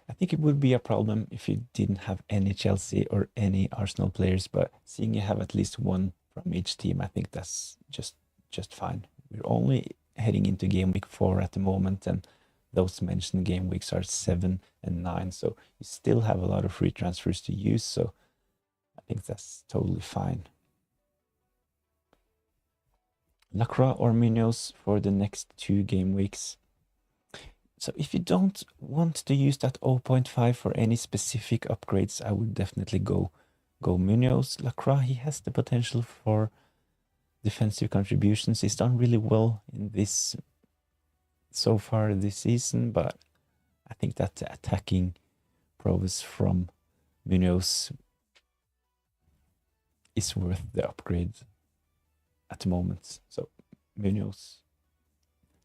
Speaker 1: I think it would be a problem if you didn't have any Chelsea or any Arsenal players, but seeing you have at least one from each team, I think that's just fine. We're only heading into game week 4 at the moment, and those mentioned game weeks are 7 and 9, so you still have a lot of free transfers to use, so I think that's totally fine. Lacroix or Munoz for the next 2 game weeks. So if you don't want to use that 0.5 for any specific upgrades, I would definitely go Munoz. Lacroix, he has the potential for defensive contributions. He's done really well in this so far this season, but I think that the attacking prowess from Munoz is worth the upgrade at the moment. So Munoz.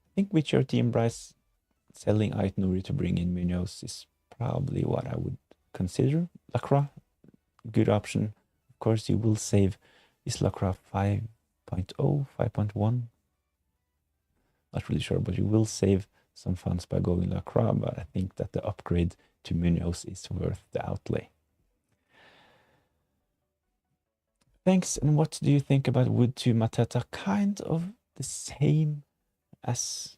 Speaker 1: I think with your team, Bryce, selling Ait Nouri to bring in Munoz is probably what I would consider. Lacroix, good option. Of course, you will save. Is Lacroix 5.0, 5.1? Not really sure, but you will save some funds by going Lacroix, but I think that the upgrade to Munoz is worth the outlay. Thanks, and what do you think about Wood to Mateta? Kind of the same as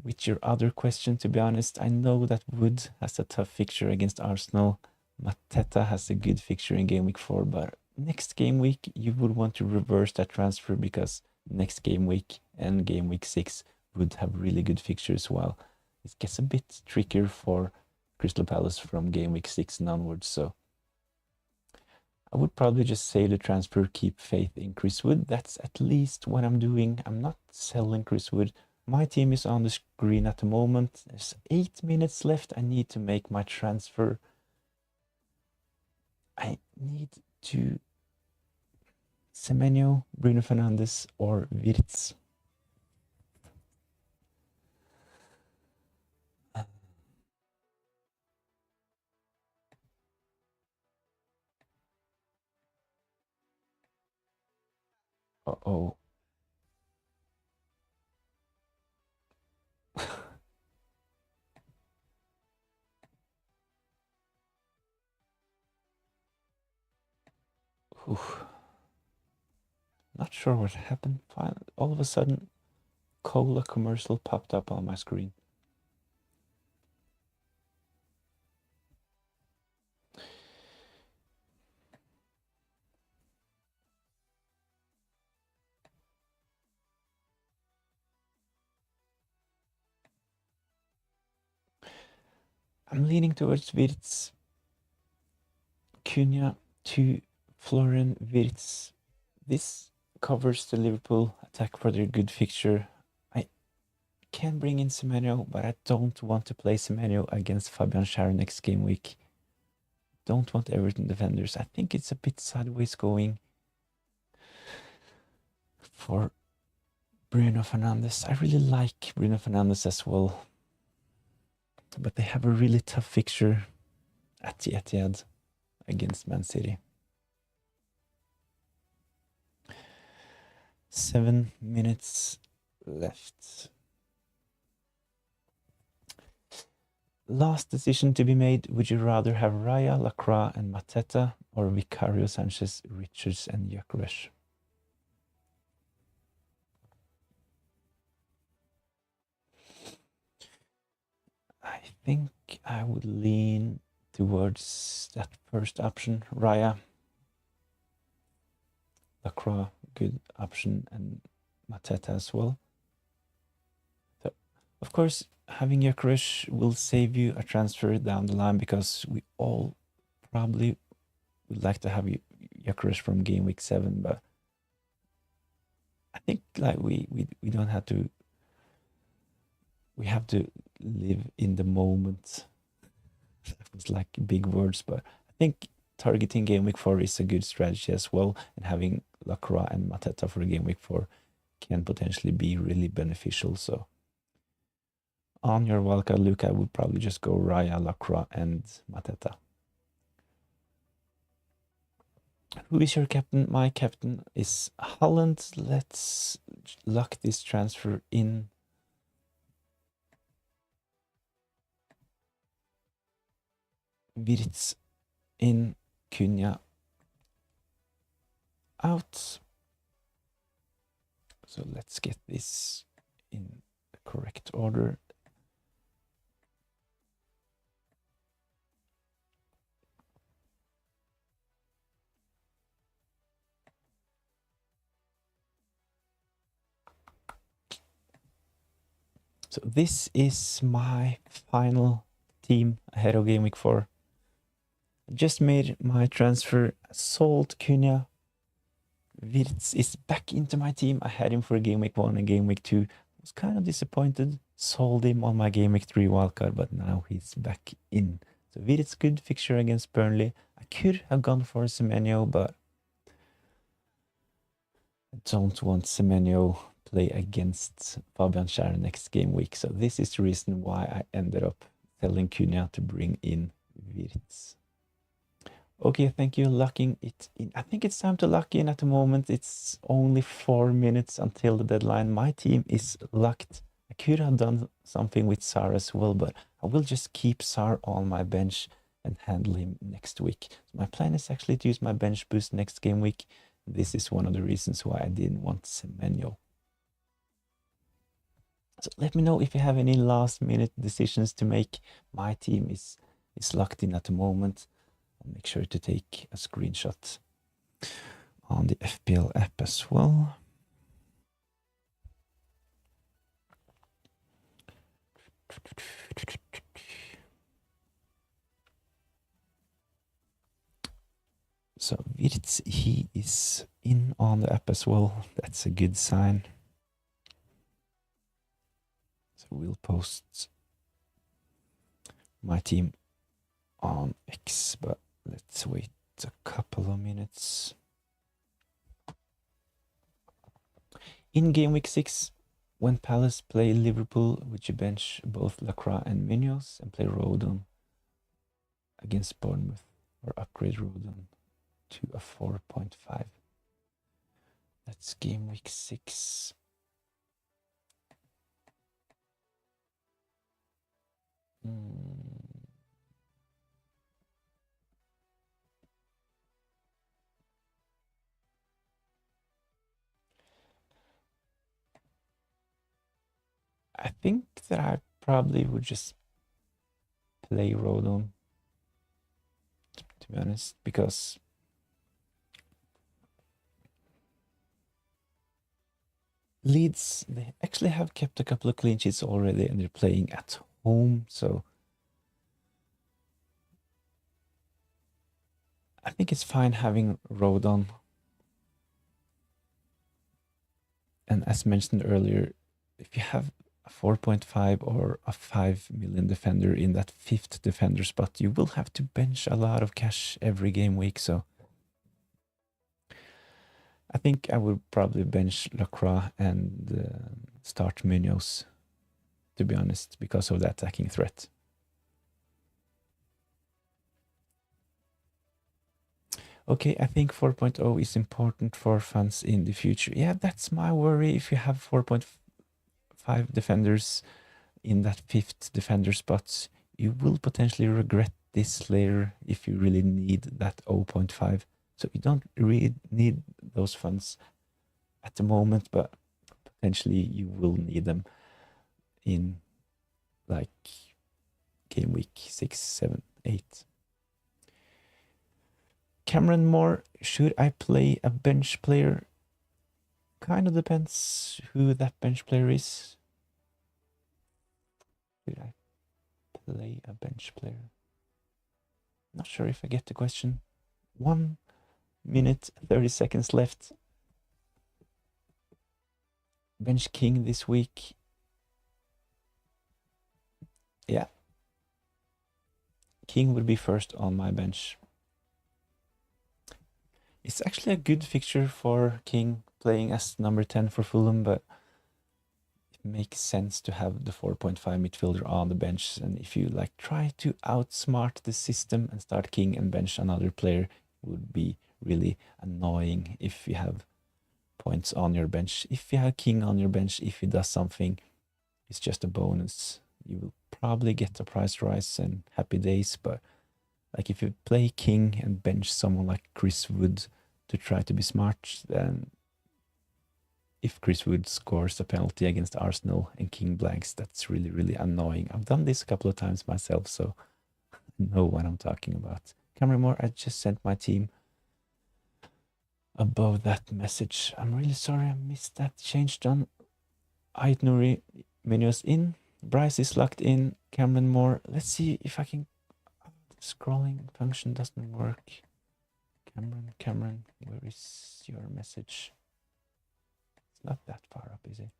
Speaker 1: with your other question, to be honest. I know that Wood has a tough fixture against Arsenal. Mateta has a good fixture in game week 4, but next game week you would want to reverse that transfer, because next game week and game week 6 would have really good fixtures, while it gets a bit trickier for Crystal Palace from game week 6 and onwards. So I would probably just say the transfer, keep faith in Chris Wood. That's at least what I'm doing. I'm not selling Chris Wood. My team is on the screen at the moment. There's 8 minutes left. I need to make my transfer. I need to Semenyo, Bruno Fernandes, or Wirtz. Uh-oh. Not sure what happened. All of a sudden, cola commercial popped up on my screen. I'm leaning towards Wirtz. Cunha to Florian Wirtz. This covers the Liverpool attack for their good fixture. I can bring in Semenyo, but I don't want to play Semenyo against Fabian Schär next game week. Don't want Everton defenders. I think it's a bit sideways going for Bruno Fernandes. I really like Bruno Fernandes as well, but they have a really tough fixture at the Etihad against Man City. 7 minutes left. Last decision to be made. Would you rather have Raya, Lacroix, and Mateta, or Vicario, Sanchez, Richards, and Gyökeres? I think I would lean towards that first option, Raya. Lacroix, good option, and Mateta as well. So, of course, having Gyökeres will save you a transfer down the line, because we all probably would like to have Gyökeres from game week 7, but I think like we don't have to. We have to live in the moment. That was like big words, but I think targeting game week 4 is a good strategy as well, and having Lacroix and Mateta for game week 4 can potentially be really beneficial. So on your wildcard, Luke, I would probably just go Raya, Lacroix, and Mateta. Who is your captain? My captain is Holland. Let's lock this transfer in. Wirtz in, Cunha out. So let's get this in the correct order. So this is my final team ahead of game week 4. I just made my transfer, sold Cunha. Wirtz is back into my team. I had him for game week 1 and game week 2. I was kind of disappointed. Sold him on my game week 3 wildcard, but now he's back in. So Wirtz, good fixture against Burnley. I could have gone for Semenyo, but I don't want Semenyo play against Fabian Schär next game week. So this is the reason why I ended up selling Cunha to bring in Wirtz. Okay, thank you, locking it in. I think it's time to lock in at the moment. It's only 4 minutes until the deadline. My team is locked. I could have done something with Sar as well, but I will just keep Sar on my bench and handle him next week. So my plan is actually to use my bench boost next game week. This is one of the reasons why I didn't want Semenyo. So let me know if you have any last minute decisions to make. My team is locked in at the moment. And make sure to take a screenshot on the FPL app as well. So Wirtz, he is in on the app as well. That's a good sign. So we'll post my team on X, but let's wait a couple of minutes. In game week 6, when Palace play Liverpool, would you bench both Lacroix and Munoz and play Rodon against Bournemouth, or upgrade Rodon to a 4.5? That's game week 6. I think that I probably would just play Rodon, to be honest, because Leeds, they actually have kept a couple of clean sheets already, and they're playing at home, so I think it's fine having Rodon. And as mentioned earlier, if you have a 4.5 or a 5 million defender in that 5th defender spot, you will have to bench a lot of cash every game week. So I think I would probably bench Lacroix and start Munoz, to be honest, because of the attacking threat. Okay, I think 4.0 is important for fans in the future. Yeah, that's my worry. If you have 4.5 defenders in that 5th defender spot, you will potentially regret this later if you really need that 0.5. So you don't really need those funds at the moment, but potentially you will need them in like game week 6, 7, 8. Cameron Moore, should I play a bench player? Kind of depends who that bench player is. Should I play a bench player? Not sure if I get the question. 1 minute, 30 seconds left. Bench King this week. Yeah. King would be first on my bench. It's actually a good fixture for King playing as number 10 for Fulham, but it makes sense to have the 4.5 midfielder on the bench. And if you like try to outsmart the system and start King and bench another player, it would be really annoying if you have points on your bench. If you have King on your bench, if he does something, it's just a bonus. You will probably get a price rise and happy days, but like if you play King and bench someone like Chris Wood to try to be smart, then if Chris Wood scores a penalty against Arsenal and King blanks, that's really, really annoying. I've done this a couple of times myself, so I know what I'm talking about. Cameron Moore, I just sent my team above that message. I'm really sorry I missed that change done. Ait Nouri, Semenyo's in. Bryce is locked in. Cameron Moore. Let's see if I can... Scrolling function doesn't work. Cameron, where is your message? It's not that far up, is it?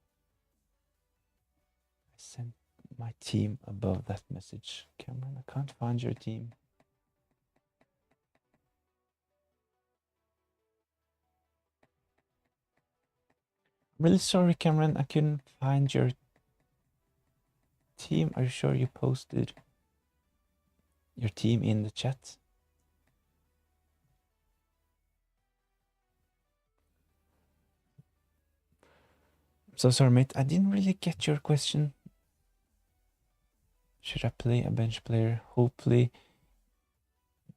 Speaker 1: I sent my team above that message. Cameron, I can't find your team. I'm really sorry, Cameron. I couldn't find your team. Are you sure you posted your team in the chat? So sorry, mate. I didn't really get your question. Should I play a bench player? Hopefully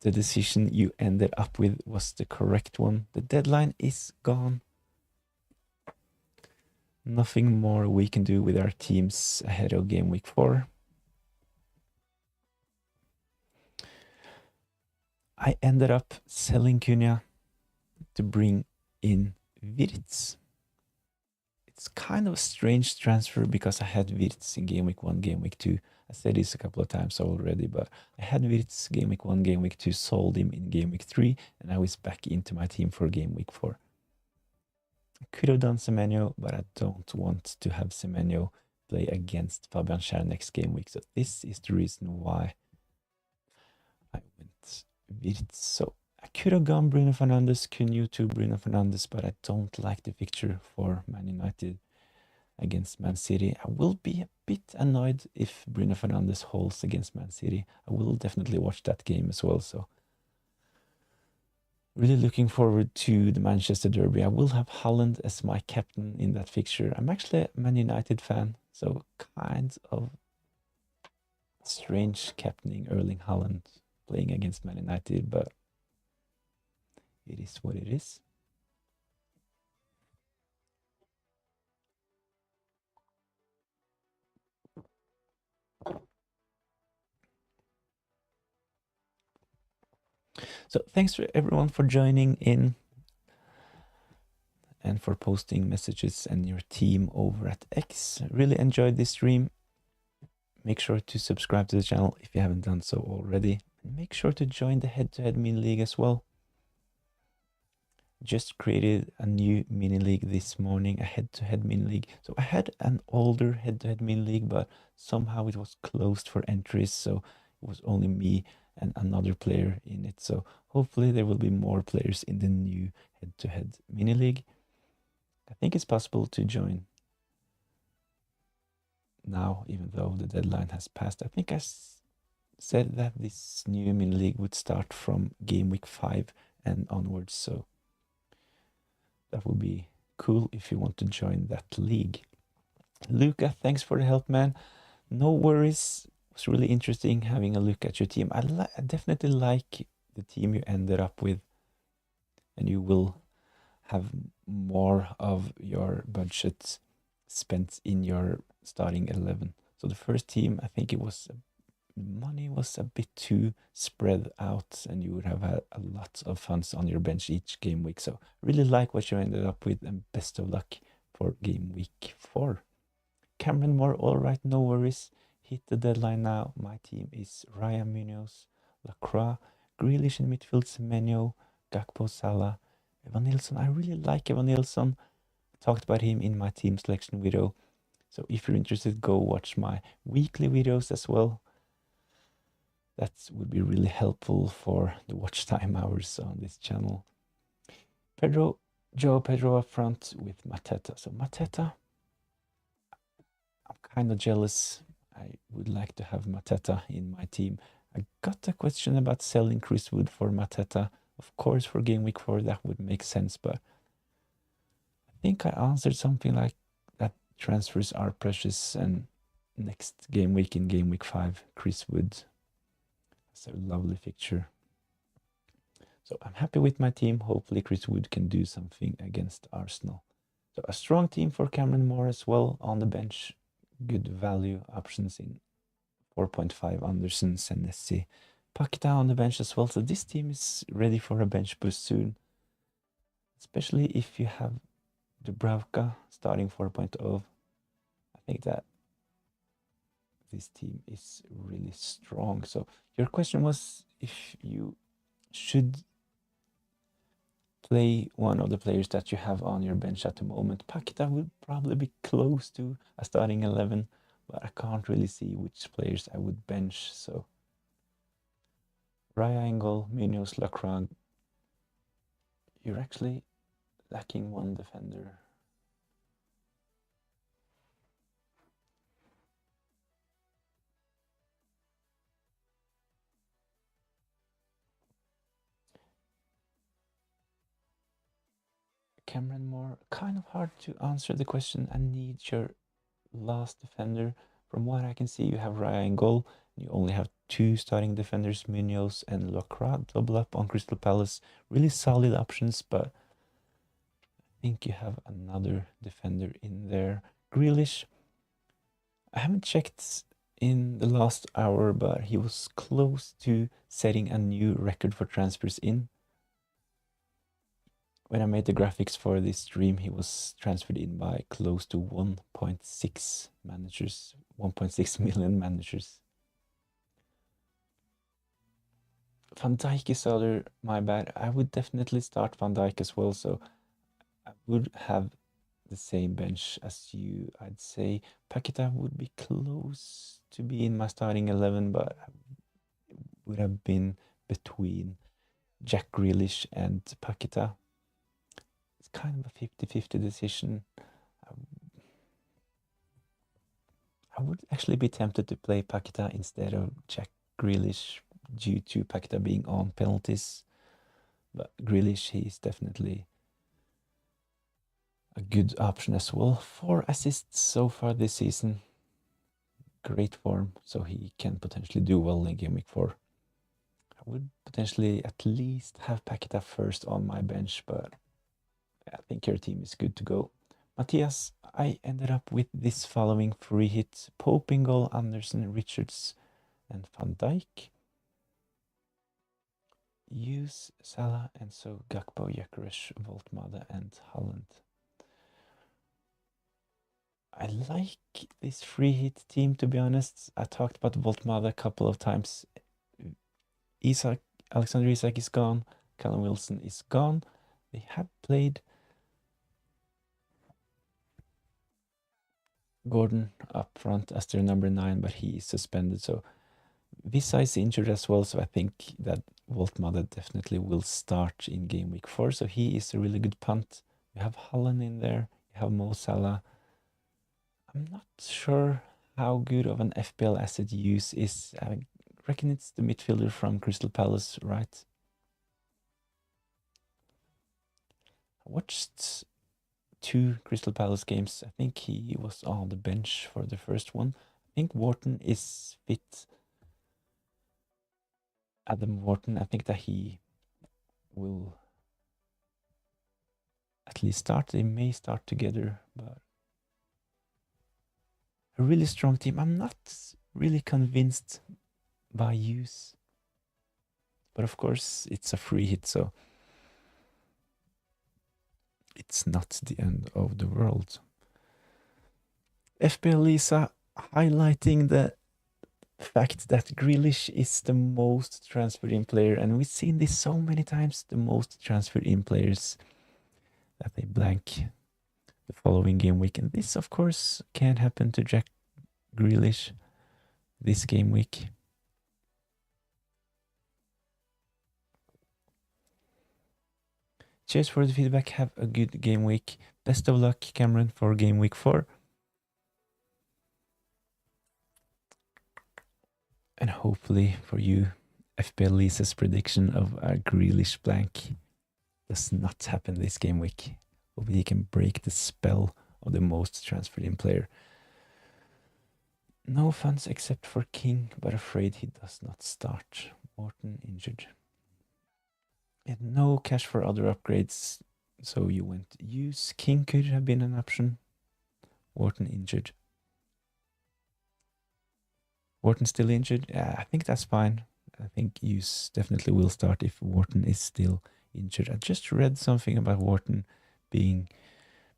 Speaker 1: the decision you ended up with was the correct one. The deadline is gone. Nothing more we can do with our teams ahead of game week 4. I ended up selling Cunha to bring in Wirtz. It's kind of a strange transfer because I had Wirtz in game week 1, game week 2. I said this a couple of times already, but I had Wirtz game week 1, game week 2, sold him in game week 3, and now he's back into my team for game week 4. I could have done Semenyo, but I don't want to have Semenyo play against Fabian Schär next game week. So this is the reason why I went Wirtz. So I could have gone Bruno Fernandes, Cunha to Bruno Fernandes, but I don't like the fixture for Man United against Man City. I will be a bit annoyed if Bruno Fernandes holds against Man City. I will definitely watch that game as well. So really looking forward to the Manchester Derby. I will have Haaland as my captain in that fixture. I'm actually a Man United fan, so kind of strange captaining Erling Haaland playing against Man United, but it is what it is. So thanks for everyone for joining in and for posting messages and your team over at X. Really enjoyed this stream. Make sure to subscribe to the channel if you haven't done so already. And make sure to join the head-to-head mini league as well. Just created a new mini league this morning, a head-to-head mini league. So I had an older head-to-head mini league, but somehow it was closed for entries. So it was only me and another player in it. So hopefully there will be more players in the new head-to-head mini league. I think it's possible to join now, even though the deadline has passed. I think I said that this new mini league would start from game week 5 and onwards. So that would be cool if you want to join that league. Luca, thanks for the help, man. No worries. It was really interesting having a look at your team. I definitely like the team you ended up with, and you will have more of your budget spent in your starting 11. So the first team, I think it was money was a bit too spread out, and you would have had a lot of funds on your bench each game week. So really like what you ended up with, and best of luck for game week 4. Cameron Moore, all right, no worries. Hit the deadline now. My team is Ryan Munoz, Lacroix, Grealish in midfield, Semenyo, Gakpo, Salah, Evan Nilsson. I really like Evan Nilsson. Talked about him in my team selection video. So if you're interested, go watch my weekly videos as well. That would be really helpful for the watch time hours on this channel. Joe Pedro up front with Mateta. So Mateta, I'm kind of jealous. I would like to have Mateta in my team. I got a question about selling Chris Wood for Mateta. Of course, for game week 4, that would make sense, but I think I answered something like that transfers are precious, and next game week in game week 5, Chris Wood. That's a lovely fixture. So I'm happy with my team. Hopefully Chris Wood can do something against Arsenal. So a strong team for Cameron Moore as well on the bench. Good value options in 4.5, Anderson, Senesi, Pakita on the bench as well. So this team is ready for a bench boost soon, especially if you have Dubravka starting 4.0. I think that this team is really strong. So your question was if you should play one of the players that you have on your bench at the moment. Pakita would probably be close to a starting 11, but I can't really see which players I would bench. So Raya Engel, Munoz, Lacroix, you're actually lacking one defender. Cameron Moore, kind of hard to answer the question. I need your last defender. From what I can see, you have Raya in goal. You only have 2 starting defenders, Munoz and Lacroix, double up on Crystal Palace. Really solid options, but I think you have another defender in there. Grealish, I haven't checked in the last hour, but he was close to setting a new record for transfers in. When I made the graphics for this stream, he was transferred in by close to 1.6 managers, 1.6 million managers. Van Dijk is other, my bad. I would definitely start Van Dijk as well, so I would have the same bench as you, I'd say. Pakita would be close to be in my starting 11, but it would have been between Jack Grealish and Pakita. It's kind of a 50-50 decision. I would actually be tempted to play Pakita instead of Jack Grealish due to Pakita being on penalties. But Grealish, he is definitely a good option as well. 4 assists so far this season. Great form, so he can potentially do well in game week 4. I would potentially at least have Pakita first on my bench, but I think your team is good to go. Matthias, I ended up with this following free hit: Pope in goal, Anderson, Richards, and Van Dijk. Use Salah, and so Gakpo, Gyökeres, Voltmada, and Holland. I like this free hit team, to be honest. I talked about Voltmada a couple of times. Alexander Isak is gone. Callum Wilson is gone. They have played Gordon up front as their number 9, but he is suspended. So Visa is injured as well, so I think that Voltmada definitely will start in game week 4. So he is a really good punt. You have Holland in there. You have Mo Salah. I'm not sure how good of an FPL asset use is. I reckon it's the midfielder from Crystal Palace, right? I watched 2 Crystal Palace games. I think he was on the bench for the first one. I think Wharton is fit. Adam Wharton, I think that he will at least start. They may start together, but a really strong team. I'm not really convinced by use, but of course it's a free hit, so it's not the end of the world. FPL Lisa highlighting the fact that Grealish is the most transferred in player, and we've seen this so many times, the most transferred in players, that they blank the following game week. And this, of course, can happen to Jack Grealish this game week. Cheers for the feedback. Have a good game week. Best of luck, Cameron, for game week 4. And hopefully for you, FPL Lisa's prediction of a Grealish blank does not happen this game week. Hopefully he can break the spell of the most transferred in player. No funds except for King, but afraid he does not start. Morton injured. And no cash for other upgrades, so you went use. King could have been an option. Wharton injured. Wharton still injured? Yeah, I think that's fine. I think use definitely will start if Wharton is still injured. I just read something about Wharton being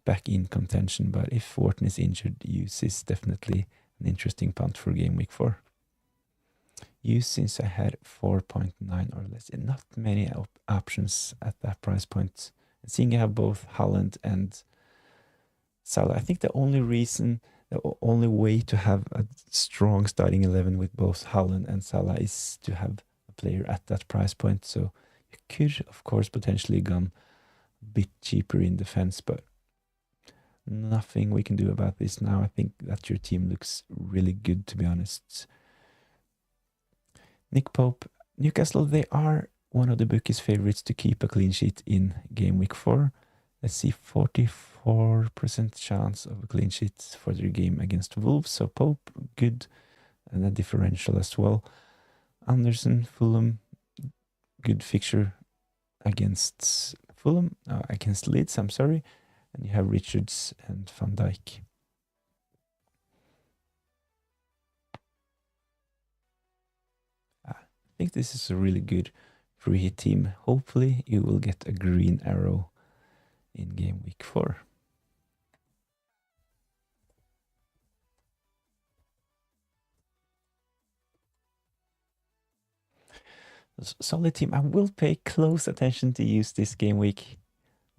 Speaker 1: back in contention, but if Wharton is injured, use is definitely an interesting punt for game week 4. Use since I had 4.9 or less, and not many options at that price point. And seeing I have both Haaland and Salah, I think the only way to have a strong starting 11 with both Haaland and Salah is to have a player at that price point. So you could, of course, potentially gone a bit cheaper in defense, but nothing we can do about this now. I think that your team looks really good, to be honest. Nick Pope, Newcastle, they are one of the bookies' favorites to keep a clean sheet in game week 4. Let's see, 44% chance of a clean sheet for their game against Wolves. So Pope, good, and a differential as well. Anderson, Fulham, good fixture against Fulham, against Leeds, I'm sorry. And you have Richards and Van Dijk. I think this is a really good free hit team. Hopefully you will get a green arrow in game week 4. Solid team. I will pay close attention to use this game week.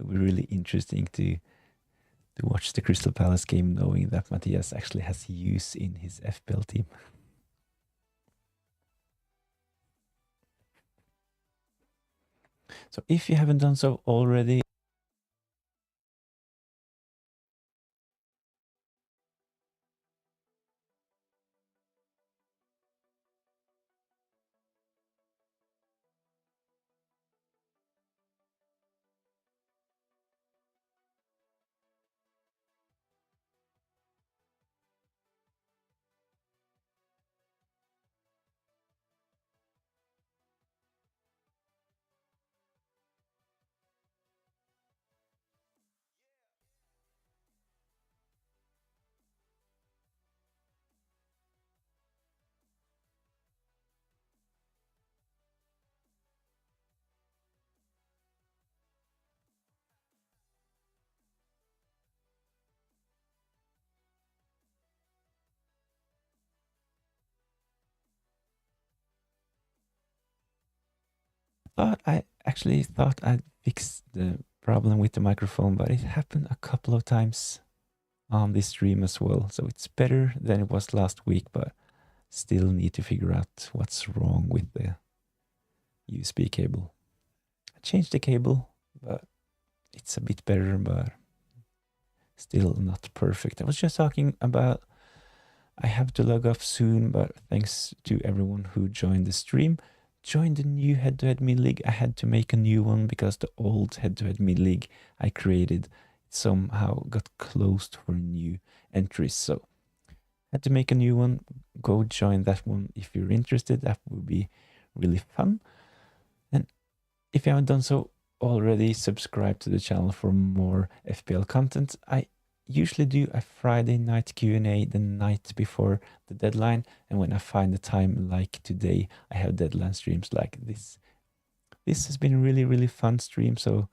Speaker 1: It will be really interesting to watch the Crystal Palace game, knowing that Matthias actually has use in his FPL team. So if you haven't done so already, I actually thought I'd fixed the problem with the microphone, but it happened a couple of times on this stream as well. So it's better than it was last week, but still need to figure out what's wrong with the USB cable. I changed the cable, but it's a bit better, but still not perfect. I was just talking about I have to log off soon, but thanks to everyone who joined the stream. Joined the new head-to-head mid-league. I had to make a new one because the old head-to-head mid-league I created somehow got closed for new entries. So I had to make a new one. Go join that one if you're interested. That would be really fun. And if you haven't done so already, subscribe to the channel for more FPL content. I usually do a Friday night Q&A the night before the deadline, and when I find the time like today, I have deadline streams like this. This has been a really, really fun stream, so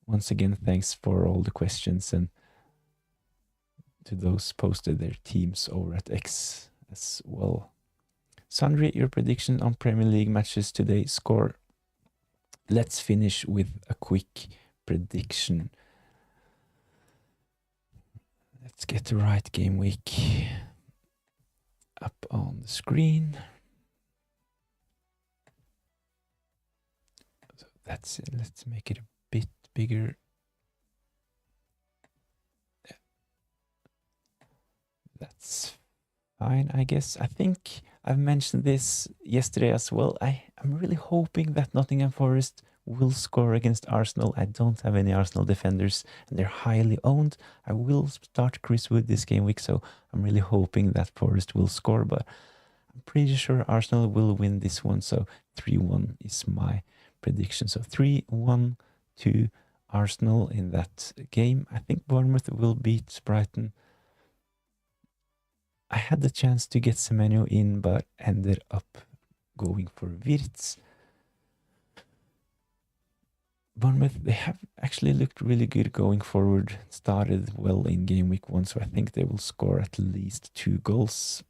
Speaker 1: once again, thanks for all the questions and to those posted their teams over at X as well. Sundry, your prediction on Premier League matches today. Score. Let's finish with a quick prediction. Let's get the right game week up on the screen. So that's it. Let's make it a bit bigger. That's fine, I guess. I think I've mentioned this yesterday as well. I'm really hoping that Nottingham Forest will score against Arsenal. I don't have any Arsenal defenders and they're highly owned. I will start Chris Wood this game week, so I'm really hoping that Forest will score, but I'm pretty sure Arsenal will win this one, so 3-1 is my prediction. So 3-1 to Arsenal in that game. I think Bournemouth will beat Brighton. I had the chance to get Semenyo in, but ended up going for Wirtz. Bournemouth, they have actually looked really good going forward. Started well in game week 1, so I think they will score at least 2 goals.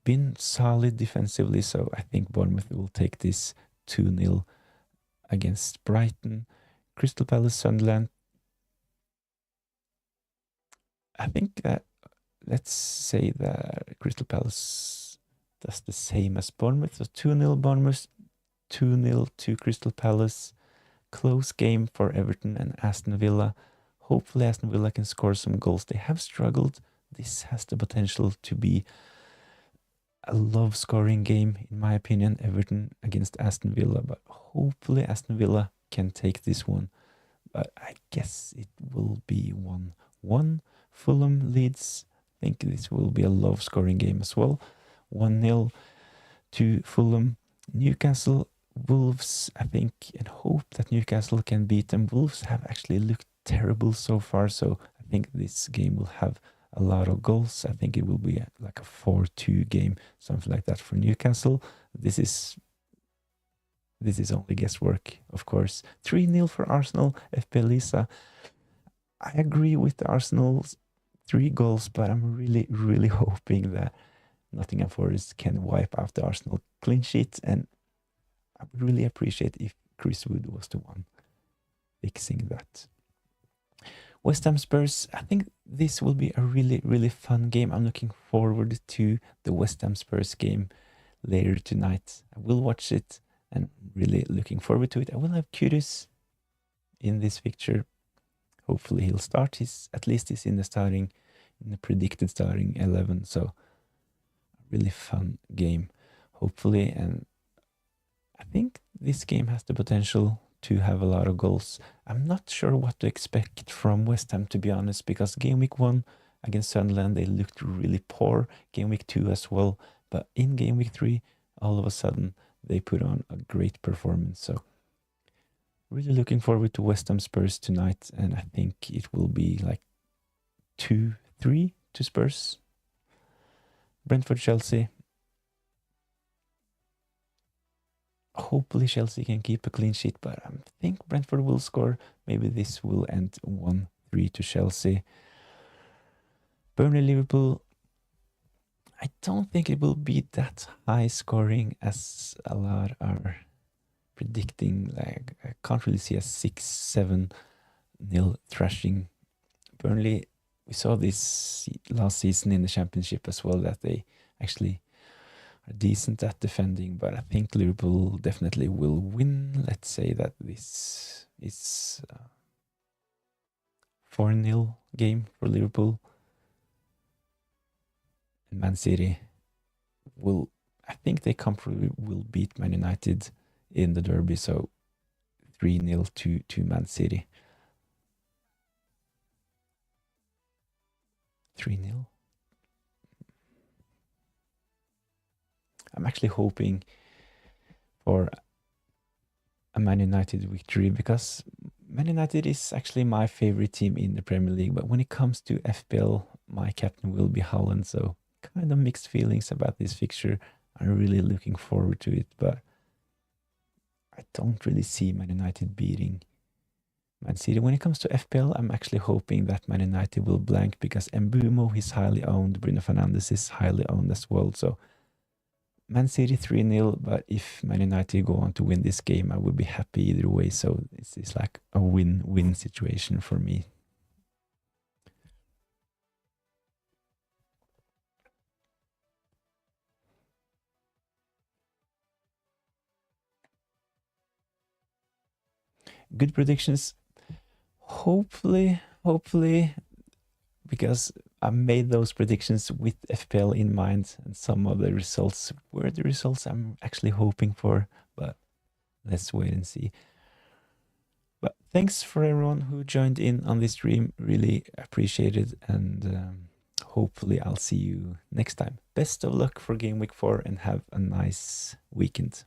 Speaker 1: Been solid defensively, so I think Bournemouth will take this 2-0 against Brighton. Crystal Palace, Sunderland. I think that, let's say that Crystal Palace does the same as Bournemouth. So 2-0 Bournemouth, 2-0 to Crystal Palace. Close game for Everton and Aston Villa. Hopefully Aston Villa can score some goals. They have struggled. This has the potential to be a low-scoring game, in my opinion, Everton against Aston Villa. But hopefully Aston Villa can take this one. But I guess it will be 1-1. Fulham Leeds. I think this will be a low-scoring game as well. 1-0 to Fulham. Newcastle Wolves, I think, and hope that Newcastle can beat them. Wolves have actually looked terrible so far, so I think this game will have a lot of goals. I think it will be like a 4-2 game, something like that for Newcastle. This is only guesswork, of course. 3-0 for Arsenal, FPL Lisa. I agree with the Arsenal's 3 goals, but I'm really, really hoping that Nottingham Forest can wipe out the Arsenal clean sheet, and I would really appreciate if Chris Wood was the one fixing that. West Ham Spurs, I think this will be a really, really fun game. I'm looking forward to the West Ham Spurs game later tonight. I will watch it and really looking forward to it. I will have Kudus in this picture. Hopefully he'll start. At least he's in the predicted starting 11. So a really fun game, hopefully. And I think this game has the potential to have a lot of goals. I'm not sure what to expect from West Ham, to be honest, because game week 1 against Sunderland, they looked really poor. Game week 2 as well. But in game week 3, all of a sudden, they put on a great performance. So really looking forward to West Ham Spurs tonight. And I think it will be like 2-3 to Spurs. Brentford Chelsea. Hopefully Chelsea can keep a clean sheet, but I think Brentford will score. Maybe this will end 1-3 to Chelsea. Burnley Liverpool. I don't think it will be that high scoring as a lot are predicting. Like, I can't really see a 6-7-0 thrashing. Burnley, we saw this last season in the Championship as well, that they actually are decent at defending, but I think Liverpool definitely will win. Let's say that this is a 4-0 game for Liverpool. And Man City will, I think they comfortably will beat Man United in the derby, so 3-0 to Man City. 3-0. I'm actually hoping for a Man United victory, because Man United is actually my favorite team in the Premier League. But when it comes to FPL, my captain will be Haaland. So kind of mixed feelings about this fixture. I'm really looking forward to it, but I don't really see Man United beating Man City. When it comes to FPL, I'm actually hoping that Man United will blank, because Mbumo is highly owned. Bruno Fernandes is highly owned as well. So Man City 3-0, but if Man United go on to win this game, I would be happy either way. So this is like a win-win situation for me. Good predictions. Hopefully, because I made those predictions with FPL in mind, and some of the results were the results I'm actually hoping for, but let's wait and see. But thanks for everyone who joined in on this stream. Really appreciate it, and hopefully I'll see you next time. Best of luck for Game Week 4 and have a nice weekend.